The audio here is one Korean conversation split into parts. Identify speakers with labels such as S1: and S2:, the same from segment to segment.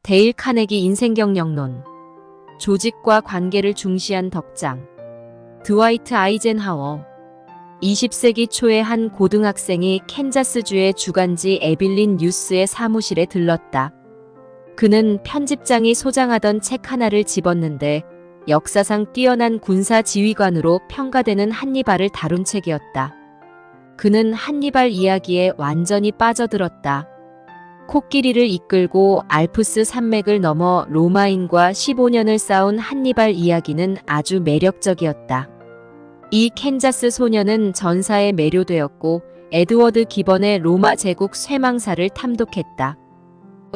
S1: 데일 카네기 인생경영론. 조직과 관계를 중시한 덕장. 드와이트 아이젠하워. 20세기 초에 한 고등학생이 캔자스주의 주간지 에빌린 뉴스의 사무실에 들렀다. 그는 편집장이 소장하던 책 하나를 집었는데 역사상 뛰어난 군사 지휘관으로 평가되는 한니발을 다룬 책이었다. 그는 한니발 이야기에 완전히 빠져들었다. 코끼리를 이끌고 알프스 산맥을 넘어 로마인과 15년을 싸운 한니발 이야기는 아주 매력적이었다. 이 캔자스 소녀는 전사에 매료되었고 에드워드 기번의 로마 제국 쇠망사를 탐독했다.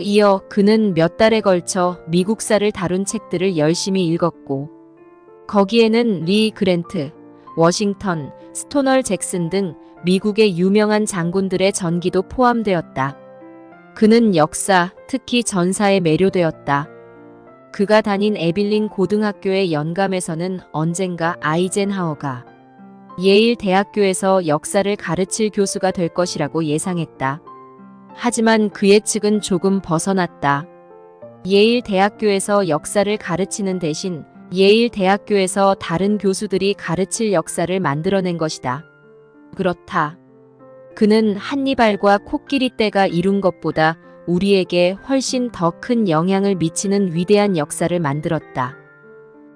S1: 이어 그는 몇 달에 걸쳐 미국사를 다룬 책들을 열심히 읽었고 거기에는 리 그랜트, 워싱턴, 스토널 잭슨 등 미국의 유명한 장군들의 전기도 포함되었다. 그는 역사, 특히 전사에 매료되었다. 그가 다닌 에빌린 고등학교의 연감에서는 언젠가 아이젠하워가 예일 대학교에서 역사를 가르칠 교수가 될 것이라고 예상했다. 하지만 그 예측은 조금 벗어났다. 예일 대학교에서 역사를 가르치는 대신 예일 대학교에서 다른 교수들이 가르칠 역사를 만들어낸 것이다. 그렇다. 그는 한니발과 코끼리 떼가 이룬 것보다 우리에게 훨씬 더 큰 영향을 미치는 위대한 역사를 만들었다.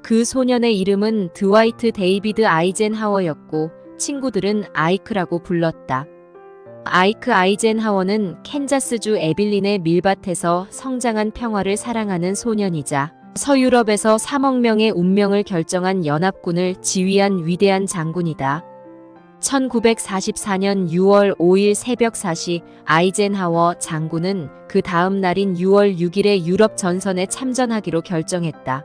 S1: 그 소년의 이름은 드와이트 데이비드 아이젠하워였고 친구들은 아이크라고 불렀다. 아이크 아이젠하워는 캔자스주 에빌린의 밀밭에서 성장한 평화를 사랑하는 소년이자 서유럽에서 3억 명의 운명을 결정한 연합군을 지휘한 위대한 장군이다. 1944년 6월 5일 새벽 4시 아이젠하워 장군은 그 다음 날인 6월 6일에 유럽 전선에 참전하기로 결정했다.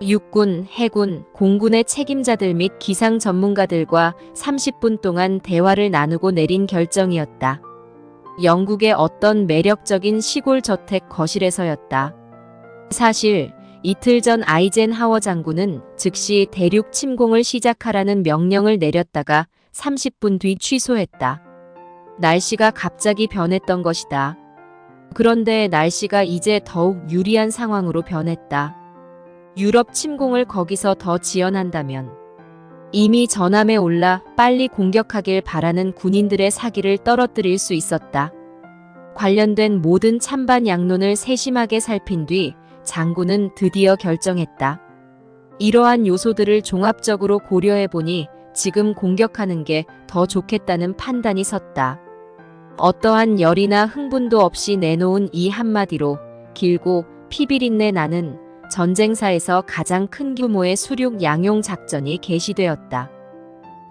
S1: 육군, 해군, 공군의 책임자들 및 기상 전문가들과 30분 동안 대화를 나누고 내린 결정이었다. 영국의 어떤 매력적인 시골 저택 거실에서였다. 사실 이틀 전 아이젠하워 장군은 즉시 대륙 침공을 시작하라는 명령을 내렸다가 30분 뒤 취소했다. 날씨가 갑자기 변했던 것이다. 그런데 날씨가 이제 더욱 유리한 상황으로 변했다. 유럽 침공을 거기서 더 지연한다면 이미 전함에 올라 빨리 공격하길 바라는 군인들의 사기를 떨어뜨릴 수 있었다. 관련된 모든 찬반 양론을 세심하게 살핀 뒤 장군은 드디어 결정했다. 이러한 요소들을 종합적으로 고려해보니 지금 공격하는 게 더 좋겠다는 판단이 섰다. 어떠한 열이나 흥분도 없이 내놓은 이 한마디로 길고 피비린내 나는 전쟁사에서 가장 큰 규모의 수륙 양용 작전이 개시되었다.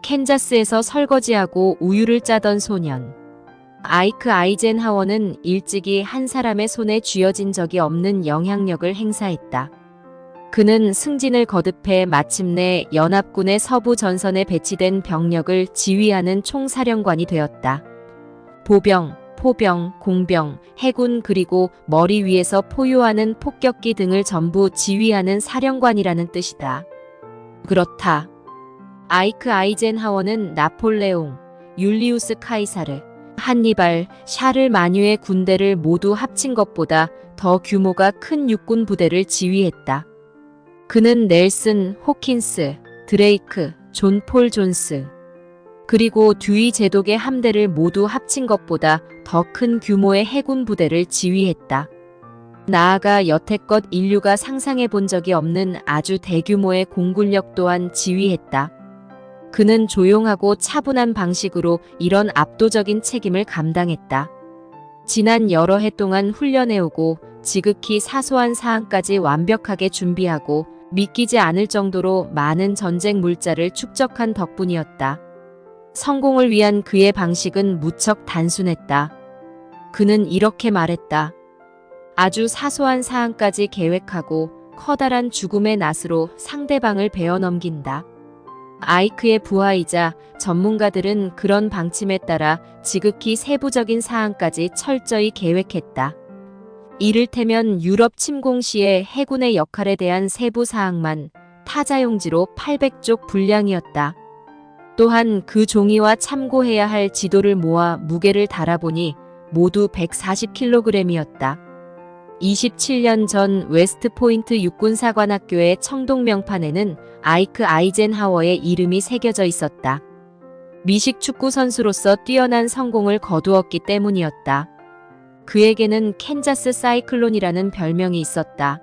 S1: 캔자스에서 설거지하고 우유를 짜던 소년. 아이크 아이젠하워는 일찍이 한 사람의 손에 쥐어진 적이 없는 영향력을 행사했다. 그는 승진을 거듭해 마침내 연합군의 서부 전선에 배치된 병력을 지휘하는 총사령관이 되었다. 보병, 포병, 공병, 해군 그리고 머리 위에서 포효하는 폭격기 등을 전부 지휘하는 사령관이라는 뜻이다. 그렇다. 아이크 아이젠하워는 나폴레옹, 율리우스 카이사르, 한니발, 샤를마뉴의 군대를 모두 합친 것보다 더 규모가 큰 육군 부대를 지휘했다. 그는 넬슨, 호킨스, 드레이크, 존 폴 존스, 그리고 듀이 제독의 함대를 모두 합친 것보다 더 큰 규모의 해군 부대를 지휘했다. 나아가 여태껏 인류가 상상해 본 적이 없는 아주 대규모의 공군력 또한 지휘했다. 그는 조용하고 차분한 방식으로 이런 압도적인 책임을 감당했다. 지난 여러 해 동안 훈련해오고 지극히 사소한 사항까지 완벽하게 준비하고 믿기지 않을 정도로 많은 전쟁 물자를 축적한 덕분이었다. 성공을 위한 그의 방식은 무척 단순했다. 그는 이렇게 말했다. 아주 사소한 사항까지 계획하고 커다란 죽음의 낫으로 상대방을 베어넘긴다. 아이크의 부하이자 전문가들은 그런 방침에 따라 지극히 세부적인 사항까지 철저히 계획했다. 이를테면 유럽 침공 시에 해군의 역할에 대한 세부 사항만 타자용지로 800쪽 분량이었다. 또한 그 종이와 참고해야 할 지도를 모아 무게를 달아보니 모두 140kg이었다. 27년 전 웨스트포인트 육군사관학교의 청동 명판에는 아이크 아이젠하워의 이름이 새겨져 있었다. 미식 축구 선수로서 뛰어난 성공을 거두었기 때문이었다. 그에게는 캔자스 사이클론이라는 별명이 있었다.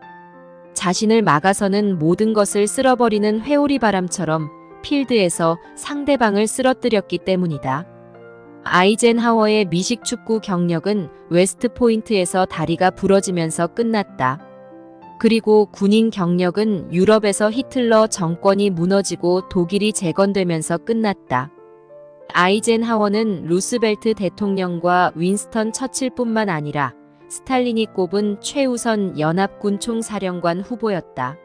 S1: 자신을 막아서는 모든 것을 쓸어버리는 회오리 바람처럼 필드에서 상대방을 쓰러뜨렸기 때문이다. 아이젠하워의 미식 축구 경력은 웨스트포인트에서 다리가 부러지면서 끝났다. 그리고 군인 경력은 유럽에서 히틀러 정권이 무너지고 독일이 재건되면서 끝났다. 아이젠하워는 루스벨트 대통령과 윈스턴 처칠뿐만 아니라 스탈린이 꼽은 최우선 연합군 총사령관 후보였다.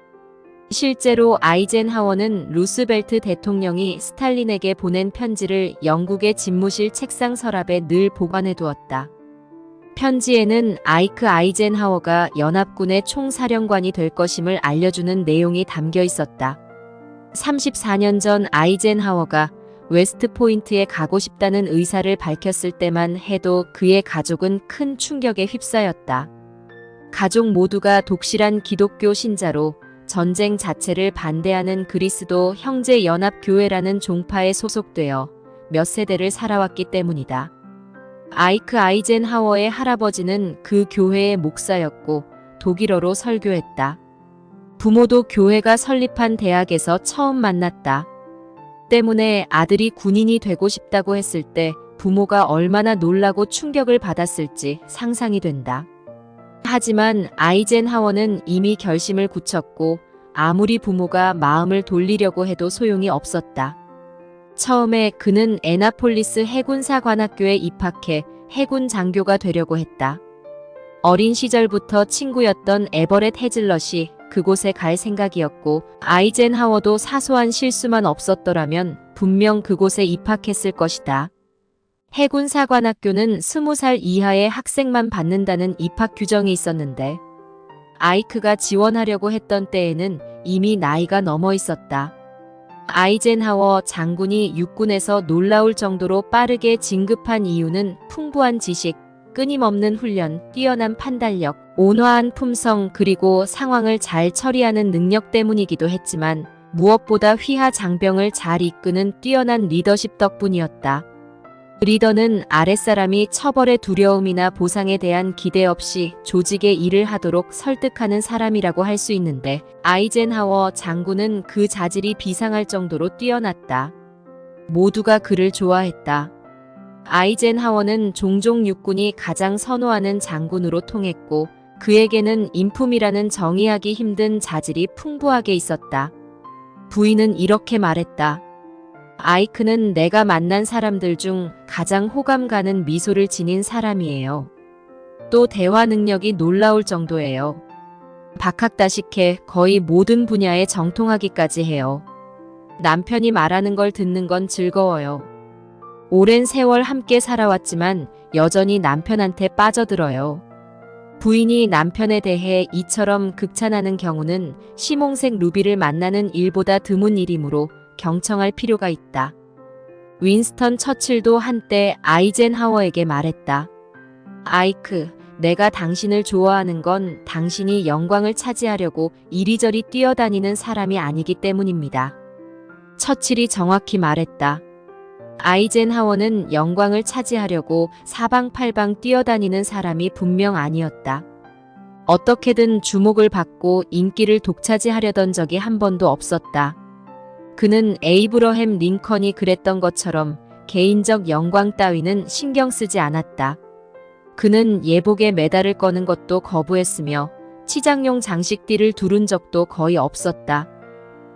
S1: 실제로 아이젠하워는 루스벨트 대통령이 스탈린에게 보낸 편지를 영국의 집무실 책상 서랍에 늘 보관해 두었다. 편지에는 아이크 아이젠하워가 연합군의 총사령관이 될 것임을 알려주는 내용이 담겨 있었다. 34년 전 아이젠하워가 웨스트포인트에 가고 싶다는 의사를 밝혔을 때만 해도 그의 가족은 큰 충격에 휩싸였다. 가족 모두가 독실한 기독교 신자로 전쟁 자체를 반대하는 그리스도 형제연합교회라는 종파에 소속되어 몇 세대를 살아왔기 때문이다. 아이크 아이젠하워의 할아버지는 그 교회의 목사였고 독일어로 설교했다. 부모도 교회가 설립한 대학에서 처음 만났다. 때문에 아들이 군인이 되고 싶다고 했을 때 부모가 얼마나 놀라고 충격을 받았을지 상상이 된다. 하지만 아이젠하워는 이미 결심을 굳혔고 아무리 부모가 마음을 돌리려고 해도 소용이 없었다. 처음에 그는 애나폴리스 해군사관학교에 입학해 해군 장교가 되려고 했다. 어린 시절부터 친구였던 에버렛 헤즐럿이 그곳에 갈 생각이었고 아이젠하워도 사소한 실수만 없었더라면 분명 그곳에 입학했을 것이다. 해군사관학교는 20살 이하의 학생만 받는다는 입학 규정이 있었는데 아이크가 지원하려고 했던 때에는 이미 나이가 넘어 있었다. 아이젠하워 장군이 육군에서 놀라울 정도로 빠르게 진급한 이유는 풍부한 지식, 끊임없는 훈련, 뛰어난 판단력, 온화한 품성 그리고 상황을 잘 처리하는 능력 때문이기도 했지만 무엇보다 휘하 장병을 잘 이끄는 뛰어난 리더십 덕분이었다. 리더는 아랫사람이 처벌의 두려움이나 보상에 대한 기대 없이 조직의 일을 하도록 설득하는 사람이라고 할 수 있는데 아이젠하워 장군은 그 자질이 비상할 정도로 뛰어났다. 모두가 그를 좋아했다. 아이젠하워는 종종 육군이 가장 선호하는 장군으로 통했고 그에게는 인품이라는 정의하기 힘든 자질이 풍부하게 있었다. 부인은 이렇게 말했다. 아이크는 내가 만난 사람들 중 가장 호감 가는 미소를 지닌 사람이에요. 또 대화 능력이 놀라울 정도예요. 박학다식해 거의 모든 분야에 정통하기까지 해요. 남편이 말하는 걸 듣는 건 즐거워요. 오랜 세월 함께 살아왔지만 여전히 남편한테 빠져들어요. 부인이 남편에 대해 이처럼 극찬하는 경우는 시몽색 루비를 만나는 일보다 드문 일이므로 경청할 필요가 있다. 윈스턴 처칠도 한때 아이젠하워에게 말했다. 아이크, 내가 당신을 좋아하는 건 당신이 영광을 차지하려고 이리저리 뛰어다니는 사람이 아니기 때문입니다. 처칠이 정확히 말했다. 아이젠하워는 영광을 차지하려고 사방팔방 뛰어다니는 사람이 분명 아니었다. 어떻게든 주목을 받고 인기를 독차지하려던 적이 한 번도 없었다. 그는 에이브러햄 링컨이 그랬던 것처럼 개인적 영광 따위는 신경 쓰지 않았다. 그는 예복에 메달을 꺼는 것도 거부했으며 치장용 장식띠를 두른 적도 거의 없었다.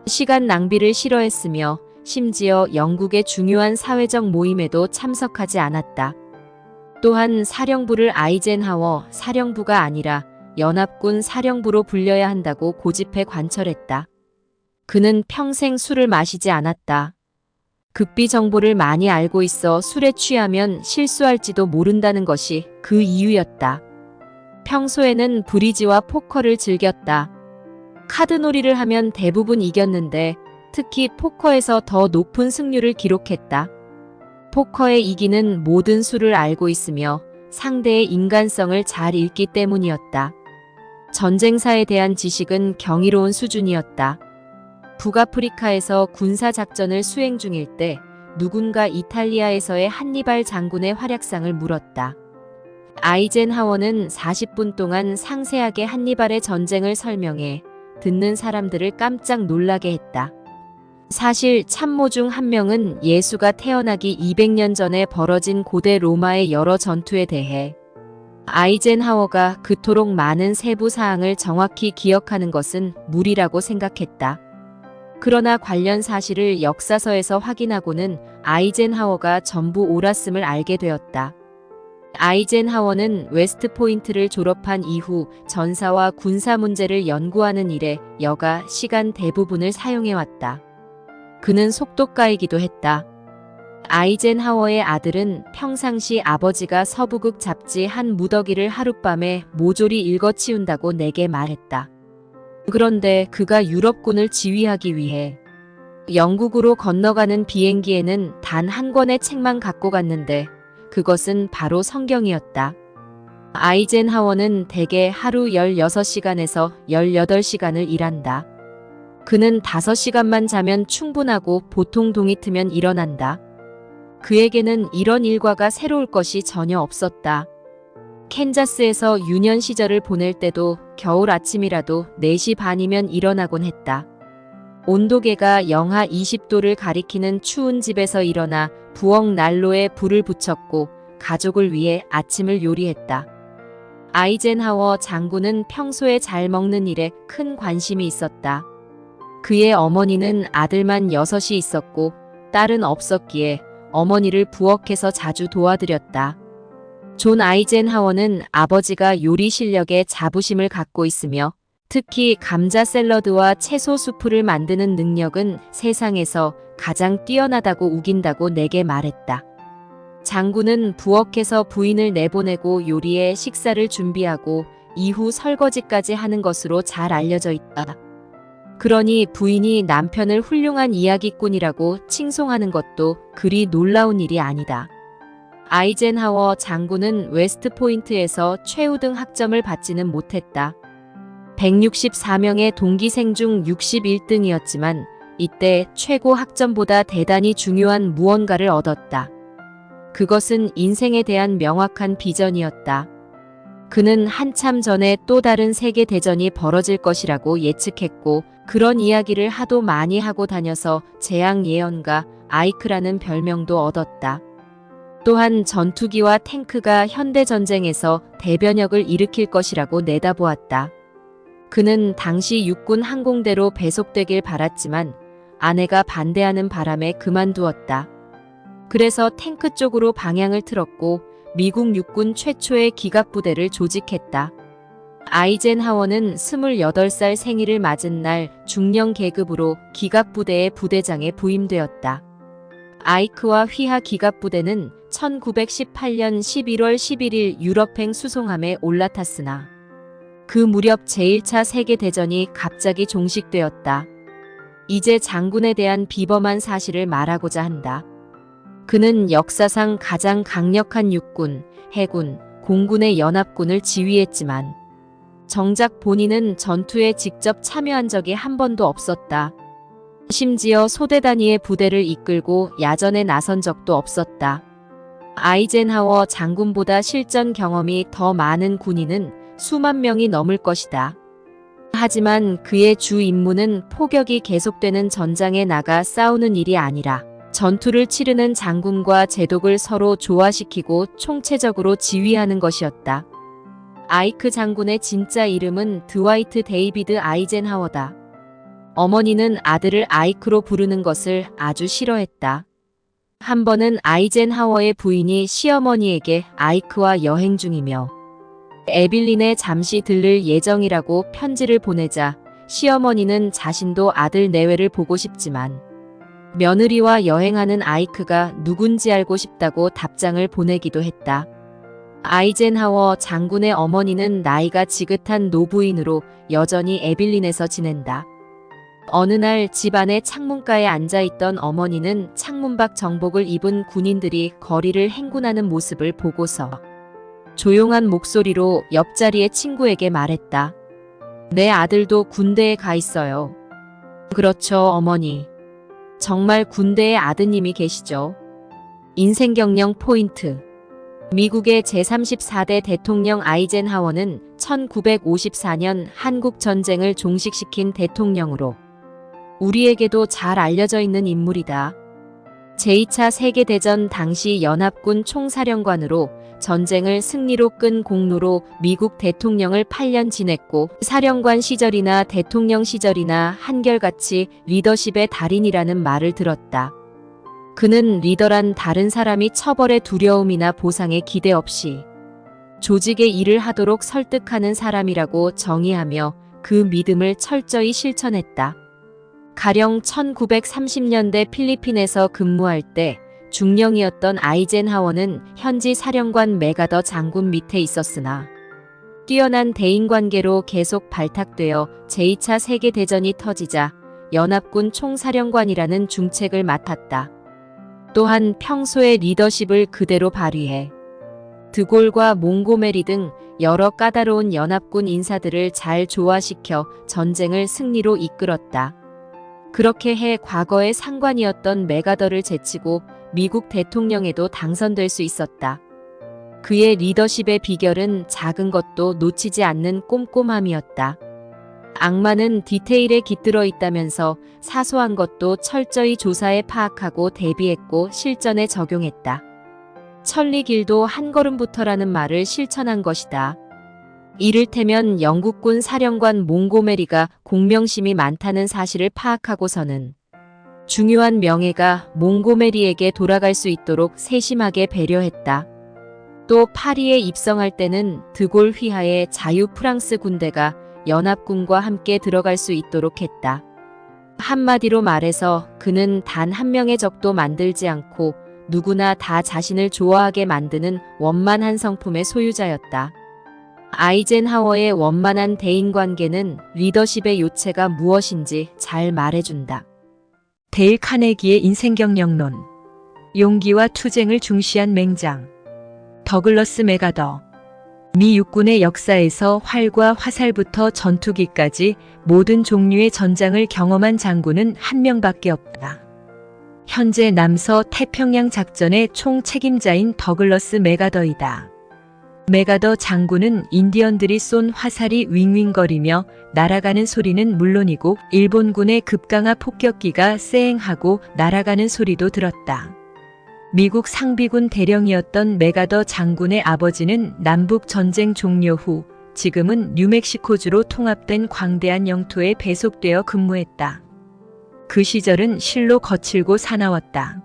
S1: 시간 낭비를 싫어했으며 심지어 영국의 중요한 사회적 모임에도 참석하지 않았다. 또한 사령부를 아이젠하워 사령부가 아니라 연합군 사령부로 불려야 한다고 고집해 관철했다. 그는 평생 술을 마시지 않았다. 극비 정보를 많이 알고 있어 술에 취하면 실수할지도 모른다는 것이 그 이유였다. 평소에는 브리지와 포커를 즐겼다. 카드놀이를 하면 대부분 이겼는데 특히 포커에서 더 높은 승률을 기록했다. 포커에 이기는 모든 수를 알고 있으며 상대의 인간성을 잘 읽기 때문이었다. 전쟁사에 대한 지식은 경이로운 수준이었다. 북아프리카에서 군사작전을 수행 중일 때 누군가 이탈리아에서의 한니발 장군의 활약상을 물었다. 아이젠하워는 40분 동안 상세하게 한니발의 전쟁을 설명해 듣는 사람들을 깜짝 놀라게 했다. 사실 참모 중 한 명은 예수가 태어나기 200년 전에 벌어진 고대 로마의 여러 전투에 대해 아이젠하워가 그토록 많은 세부 사항을 정확히 기억하는 것은 무리라고 생각했다. 그러나 관련 사실을 역사서에서 확인하고는 아이젠하워가 전부 옳았음을 알게 되었다. 아이젠하워는 웨스트포인트를 졸업한 이후 전사와 군사 문제를 연구하는 일에 여가 시간 대부분을 사용해왔다. 그는 속독가이기도 했다. 아이젠하워의 아들은 평상시 아버지가 서부극 잡지 한 무더기를 하룻밤에 모조리 읽어치운다고 내게 말했다. 그런데 그가 유럽군을 지휘하기 위해 영국으로 건너가는 비행기에는 단 한 권의 책만 갖고 갔는데 그것은 바로 성경이었다. 아이젠하워는 대개 하루 16시간에서 18시간을 일한다. 그는 5시간만 자면 충분하고 보통 동이 트면 일어난다. 그에게는 이런 일과가 새로울 것이 전혀 없었다. 캔자스에서 유년 시절을 보낼 때도 겨울 아침이라도 4시 반이면 일어나곤 했다. 온도계가 영하 20도를 가리키는 추운 집에서 일어나 부엌 난로에 불을 붙였고 가족을 위해 아침을 요리했다. 아이젠하워 장군은 평소에 잘 먹는 일에 큰 관심이 있었다. 그의 어머니는 아들만 6이 있었고 딸은 없었기에 어머니를 부엌에서 자주 도와드렸다. 존 아이젠하워는 아버지가 요리 실력에 자부심을 갖고 있으며 특히 감자 샐러드와 채소 수프를 만드는 능력은 세상에서 가장 뛰어나다고 우긴다고 내게 말했다. 장군은 부엌에서 부인을 내보내고 요리에 식사를 준비하고 이후 설거지까지 하는 것으로 잘 알려져 있다. 그러니 부인이 남편을 훌륭한 이야기꾼이라고 칭송하는 것도 그리 놀라운 일이 아니다. 아이젠하워 장군은 웨스트포인트에서 최우등 학점을 받지는 못했다. 164명의 동기생 중 61등이었지만 이때 최고 학점보다 대단히 중요한 무언가를 얻었다. 그것은 인생에 대한 명확한 비전이었다. 그는 한참 전에 또 다른 세계대전이 벌어질 것이라고 예측했고 그런 이야기를 하도 많이 하고 다녀서 재앙 예언가 아이크라는 별명도 얻었다. 또한 전투기와 탱크가 현대전쟁에서 대변역을 일으킬 것이라고 내다보았다. 그는 당시 육군 항공대로 배속되길 바랐지만 아내가 반대하는 바람에 그만두었다. 그래서 탱크 쪽으로 방향을 틀었고 미국 육군 최초의 기갑부대를 조직했다. 아이젠하워는 28살 생일을 맞은 날 중령 계급으로 기갑부대의 부대장에 부임되었다. 아이크와 휘하 기갑부대는 1918년 11월 11일 유럽행 수송함에 올라탔으나 그 무렵 제1차 세계대전이 갑자기 종식되었다. 이제 장군에 대한 비범한 사실을 말하고자 한다. 그는 역사상 가장 강력한 육군, 해군, 공군의 연합군을 지휘했지만 정작 본인은 전투에 직접 참여한 적이 한 번도 없었다. 심지어 소대 단위의 부대를 이끌고 야전에 나선 적도 없었다. 아이젠하워 장군보다 실전 경험이 더 많은 군인은 수만 명이 넘을 것이다. 하지만 그의 주 임무는 포격이 계속되는 전장에 나가 싸우는 일이 아니라 전투를 치르는 장군과 제독을 서로 조화시키고 총체적으로 지휘하는 것이었다. 아이크 장군의 진짜 이름은 드와이트 데이비드 아이젠하워다. 어머니는 아들을 아이크로 부르는 것을 아주 싫어했다. 한 번은 아이젠하워의 부인이 시어머니에게 아이크와 여행 중이며 에빌린에 잠시 들를 예정이라고 편지를 보내자 시어머니는 자신도 아들 내외를 보고 싶지만 며느리와 여행하는 아이크가 누군지 알고 싶다고 답장을 보내기도 했다. 아이젠하워 장군의 어머니는 나이가 지긋한 노부인으로 여전히 에빌린에서 지낸다. 어느 날 집안의 창문가에 앉아있던 어머니는 창문 밖 정복을 입은 군인들이 거리를 행군하는 모습을 보고서 조용한 목소리로 옆자리의 친구에게 말했다. 내 아들도 군대에 가 있어요. 그렇죠, 어머니. 정말 군대에 아드님이 계시죠. 인생 경영 포인트. 미국의 제34대 대통령 아이젠하워는 1954년 한국 전쟁을 종식시킨 대통령으로 우리에게도 잘 알려져 있는 인물이다. 제2차 세계대전 당시 연합군 총사령관으로 전쟁을 승리로 끈 공로로 미국 대통령을 8년 지냈고 사령관 시절이나 대통령 시절이나 한결같이 리더십의 달인이라는 말을 들었다. 그는 리더란 다른 사람이 처벌의 두려움이나 보상의 기대 없이 조직의 일을 하도록 설득하는 사람이라고 정의하며 그 믿음을 철저히 실천했다. 가령 1930년대 필리핀에서 근무할 때 중령이었던 아이젠하워는 현지 사령관 메가더 장군 밑에 있었으나 뛰어난 대인관계로 계속 발탁되어 제2차 세계대전이 터지자 연합군 총사령관이라는 중책을 맡았다. 또한 평소의 리더십을 그대로 발휘해 드골과 몽고메리 등 여러 까다로운 연합군 인사들을 잘 조화시켜 전쟁을 승리로 이끌었다. 그렇게 해 과거의 상관이었던 메가더를 제치고 미국 대통령에도 당선될 수 있었다. 그의 리더십의 비결은 작은 것도 놓치지 않는 꼼꼼함이었다. 악마는 디테일에 깃들어 있다면서 사소한 것도 철저히 조사해 파악하고 대비했고 실전에 적용했다. 천리길도 한 걸음부터라는 말을 실천한 것이다. 이를테면 영국군 사령관 몽고메리가 공명심이 많다는 사실을 파악하고서는 중요한 명예가 몽고메리에게 돌아갈 수 있도록 세심하게 배려했다. 또 파리에 입성할 때는 드골 휘하의 자유 프랑스 군대가 연합군과 함께 들어갈 수 있도록 했다. 한마디로 말해서 그는 단 한 명의 적도 만들지 않고 누구나 다 자신을 좋아하게 만드는 원만한 성품의 소유자였다. 아이젠하워의 원만한 대인관계는 리더십의 요체가 무엇인지 잘 말해준다.
S2: 데일 카네기의 인생경영론. 용기와 투쟁을 중시한 맹장. 더글러스 메가더. 미 육군의 역사에서 활과 화살부터 전투기까지 모든 종류의 전장을 경험한 장군은 한 명밖에 없다. 현재 남서 태평양 작전의 총책임자인 더글러스 메가더이다. 메가더 장군은 인디언들이 쏜 화살이 윙윙거리며 날아가는 소리는 물론이고 일본군의 급강하 폭격기가 쎄행하고 날아가는 소리도 들었다. 미국 상비군 대령이었던 메가더 장군의 아버지는 남북 전쟁 종료 후 지금은 뉴멕시코주로 통합된 광대한 영토에 배속되어 근무했다. 그 시절은 실로 거칠고 사나웠다.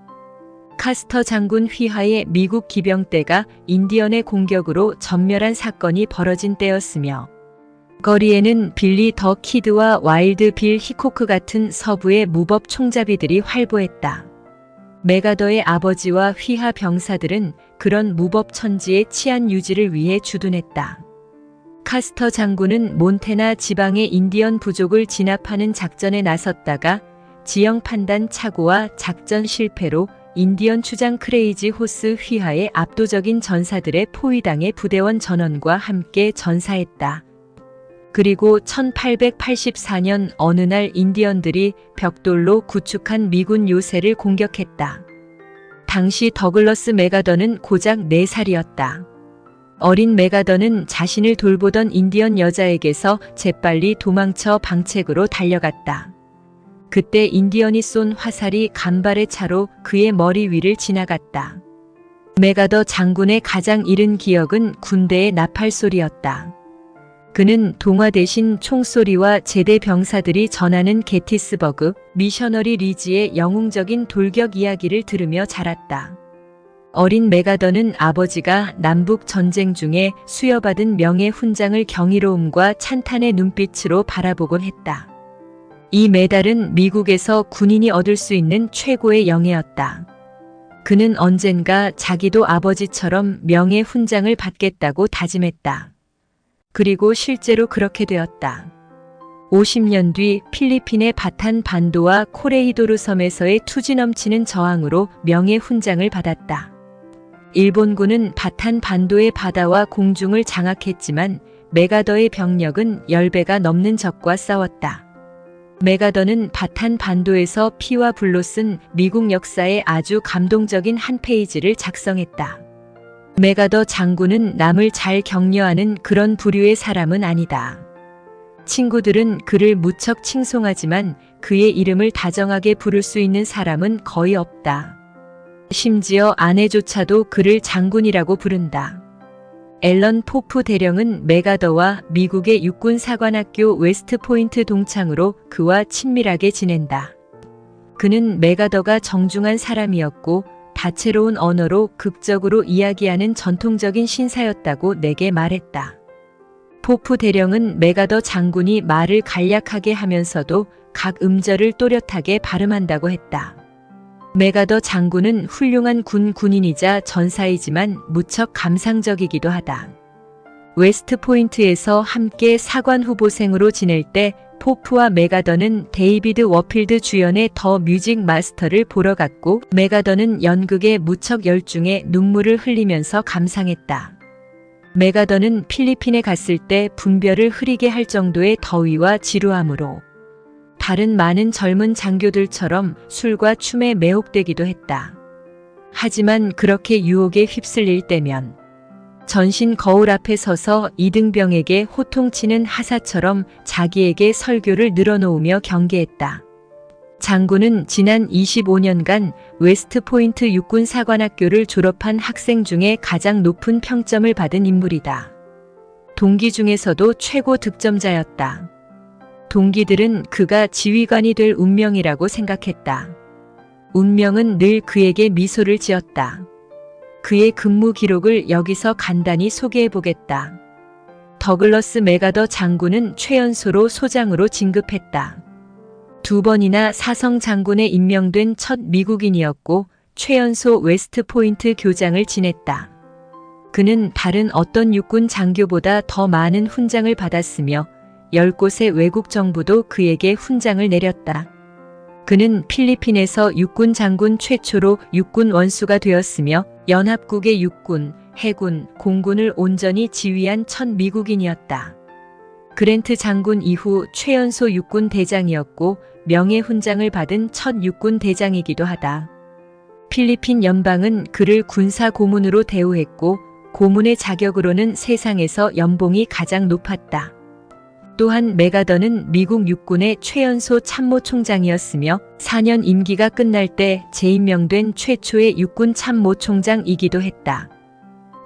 S2: 카스터 장군 휘하의 미국 기병대가 인디언의 공격으로 전멸한 사건이 벌어진 때였으며 거리에는 빌리 더 키드와 와일드 빌 히코크 같은 서부의 무법 총잡이들이 활보했다. 메가더의 아버지와 휘하 병사들은 그런 무법 천지의 치안 유지를 위해 주둔했다. 카스터 장군은 몬테나 지방의 인디언 부족을 진압하는 작전에 나섰다가 지형 판단 착오와 작전 실패로 인디언 추장 크레이지 호스 휘하의 압도적인 전사들의 포위당해 부대원 전원과 함께 전사했다. 그리고 1884년 어느 날 인디언들이 벽돌로 구축한 미군 요새를 공격했다. 당시 더글러스 메가더는 고작 4살이었다. 어린 메가더는 자신을 돌보던 인디언 여자에게서 재빨리 도망쳐 방책으로 달려갔다. 그때 인디언이 쏜 화살이 간발의 차로 그의 머리 위를 지나갔다. 메가더 장군의 가장 이른 기억은 군대의 나팔 소리였다. 그는 동화 대신 총소리와 제대 병사들이 전하는 게티스버그 미셔너리 리지의 영웅적인 돌격 이야기를 들으며 자랐다. 어린 메가더는 아버지가 남북 전쟁 중에 수여받은 명예 훈장을 경이로움과 찬탄의 눈빛으로 바라보곤 했다. 이 메달은 미국에서 군인이 얻을 수 있는 최고의 영예였다. 그는 언젠가 자기도 아버지처럼 명예 훈장을 받겠다고 다짐했다. 그리고 실제로 그렇게 되었다. 50년 뒤 필리핀의 바탄 반도와 코레이도르 섬에서의 투지 넘치는 저항으로 명예 훈장을 받았다. 일본군은 바탄 반도의 바다와 공중을 장악했지만 메가더의 병력은 10배가 넘는 적과 싸웠다. 메가더는 바탄 반도에서 피와 불로 쓴 미국 역사의 아주 감동적인 한 페이지를 작성했다. 메가더 장군은 남을 잘 격려하는 그런 부류의 사람은 아니다. 친구들은 그를 무척 칭송하지만 그의 이름을 다정하게 부를 수 있는 사람은 거의 없다. 심지어 아내조차도 그를 장군이라고 부른다. 앨런 포프 대령은 메가더와 미국의 육군사관학교 웨스트포인트 동창으로 그와 친밀하게 지낸다. 그는 메가더가 정중한 사람이었고 다채로운 언어로 극적으로 이야기하는 전통적인 신사였다고 내게 말했다. 포프 대령은 메가더 장군이 말을 간략하게 하면서도 각 음절을 또렷하게 발음한다고 했다. 메가더 장군은 훌륭한 군인이자 전사이지만 무척 감상적이기도 하다. 웨스트포인트에서 함께 사관 후보생으로 지낼 때 포프와 메가더는 데이비드 워필드 주연의 더 뮤직 마스터를 보러 갔고 메가더는 연극에 무척 열중해 눈물을 흘리면서 감상했다. 메가더는 필리핀에 갔을 때 분별을 흐리게 할 정도의 더위와 지루함으로 다른 많은 젊은 장교들처럼 술과 춤에 매혹되기도 했다. 하지만 그렇게 유혹에 휩쓸릴 때면 전신 거울 앞에 서서 이등병에게 호통치는 하사처럼 자기에게 설교를 늘어놓으며 경계했다. 장군은 지난 25년간 웨스트포인트 육군사관학교를 졸업한 학생 중에 가장 높은 평점을 받은 인물이다. 동기 중에서도 최고 득점자였다. 동기들은 그가 지휘관이 될 운명이라고 생각했다. 운명은 늘 그에게 미소를 지었다. 그의 근무 기록을 여기서 간단히 소개해보겠다. 더글러스 메가더 장군은 최연소로 소장으로 진급했다. 2번이나 사성 장군에 임명된 첫 미국인이었고 최연소 웨스트포인트 교장을 지냈다. 그는 다른 어떤 육군 장교보다 더 많은 훈장을 받았으며 10곳의 외국 정부도 그에게 훈장을 내렸다. 그는 필리핀에서 육군 장군 최초로 육군 원수가 되었으며 연합국의 육군, 해군, 공군을 온전히 지휘한 첫 미국인이었다. 그랜트 장군 이후 최연소 육군 대장이었고 명예훈장을 받은 첫 육군 대장이기도 하다. 필리핀 연방은 그를 군사 고문으로 대우했고 고문의 자격으로는 세상에서 연봉이 가장 높았다. 또한 메가더는 미국 육군의 최연소 참모총장이었으며 4년 임기가 끝날 때 재임명된 최초의 육군 참모총장이기도 했다.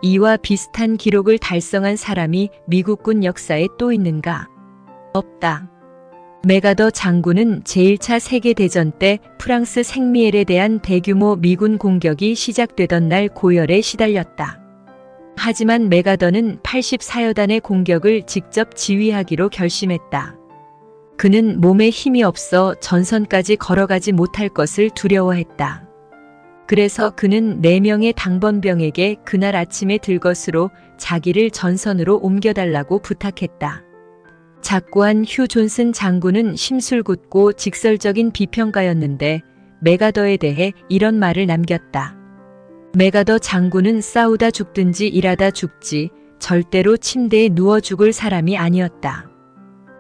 S2: 이와 비슷한 기록을 달성한 사람이 미국군 역사에 또 있는가? 없다. 메가더 장군은 제1차 세계대전 때 프랑스 생미엘에 대한 대규모 미군 공격이 시작되던 날 고열에 시달렸다. 하지만 메가더는 84여단의 공격을 직접 지휘하기로 결심했다. 그는 몸에 힘이 없어 전선까지 걸어가지 못할 것을 두려워했다. 그래서 그는 4명의 당번병에게 그날 아침에 들것으로 자기를 전선으로 옮겨달라고 부탁했다. 작고한 휴 존슨 장군은 심술궂고 직설적인 비평가였는데 메가더에 대해 이런 말을 남겼다. 메가더 장군은 싸우다 죽든지 일하다 죽지 절대로 침대에 누워 죽을 사람이 아니었다.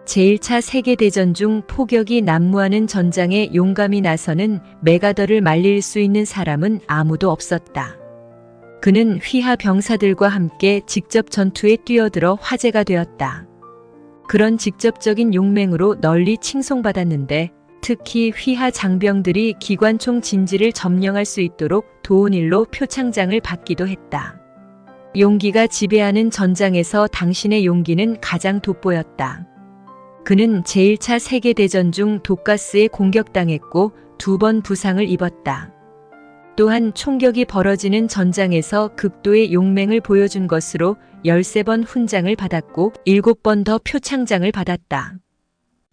S2: 제1차 세계대전 중 폭격이 난무하는 전장에 용감히 나서는 메가더를 말릴 수 있는 사람은 아무도 없었다. 그는 휘하 병사들과 함께 직접 전투에 뛰어들어 화제가 되었다. 그런 직접적인 용맹으로 널리 칭송받았는데 특히 휘하 장병들이 기관총 진지를 점령할 수 있도록 도운 일로 표창장을 받기도 했다. 용기가 지배하는 전장에서 당신의 용기는 가장 돋보였다. 그는 제1차 세계대전 중 독가스에 공격당했고 2번 부상을 입었다. 또한 총격이 벌어지는 전장에서 극도의 용맹을 보여준 것으로 13번 훈장을 받았고 7번 더 표창장을 받았다.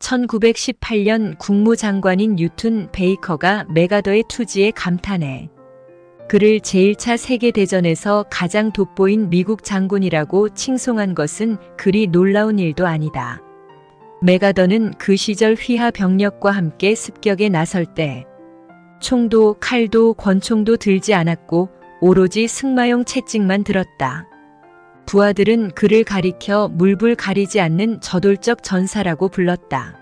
S2: 1918년 국무장관인 뉴튼 베이커가 메가더의 투지에 감탄해 그를 제1차 세계대전에서 가장 돋보인 미국 장군이라고 칭송한 것은 그리 놀라운 일도 아니다. 메가더는 그 시절 휘하 병력과 함께 습격에 나설 때 총도 칼도 권총도 들지 않았고 오로지 승마용 채찍만 들었다. 부하들은 그를 가리켜 물불 가리지 않는 저돌적 전사라고 불렀다.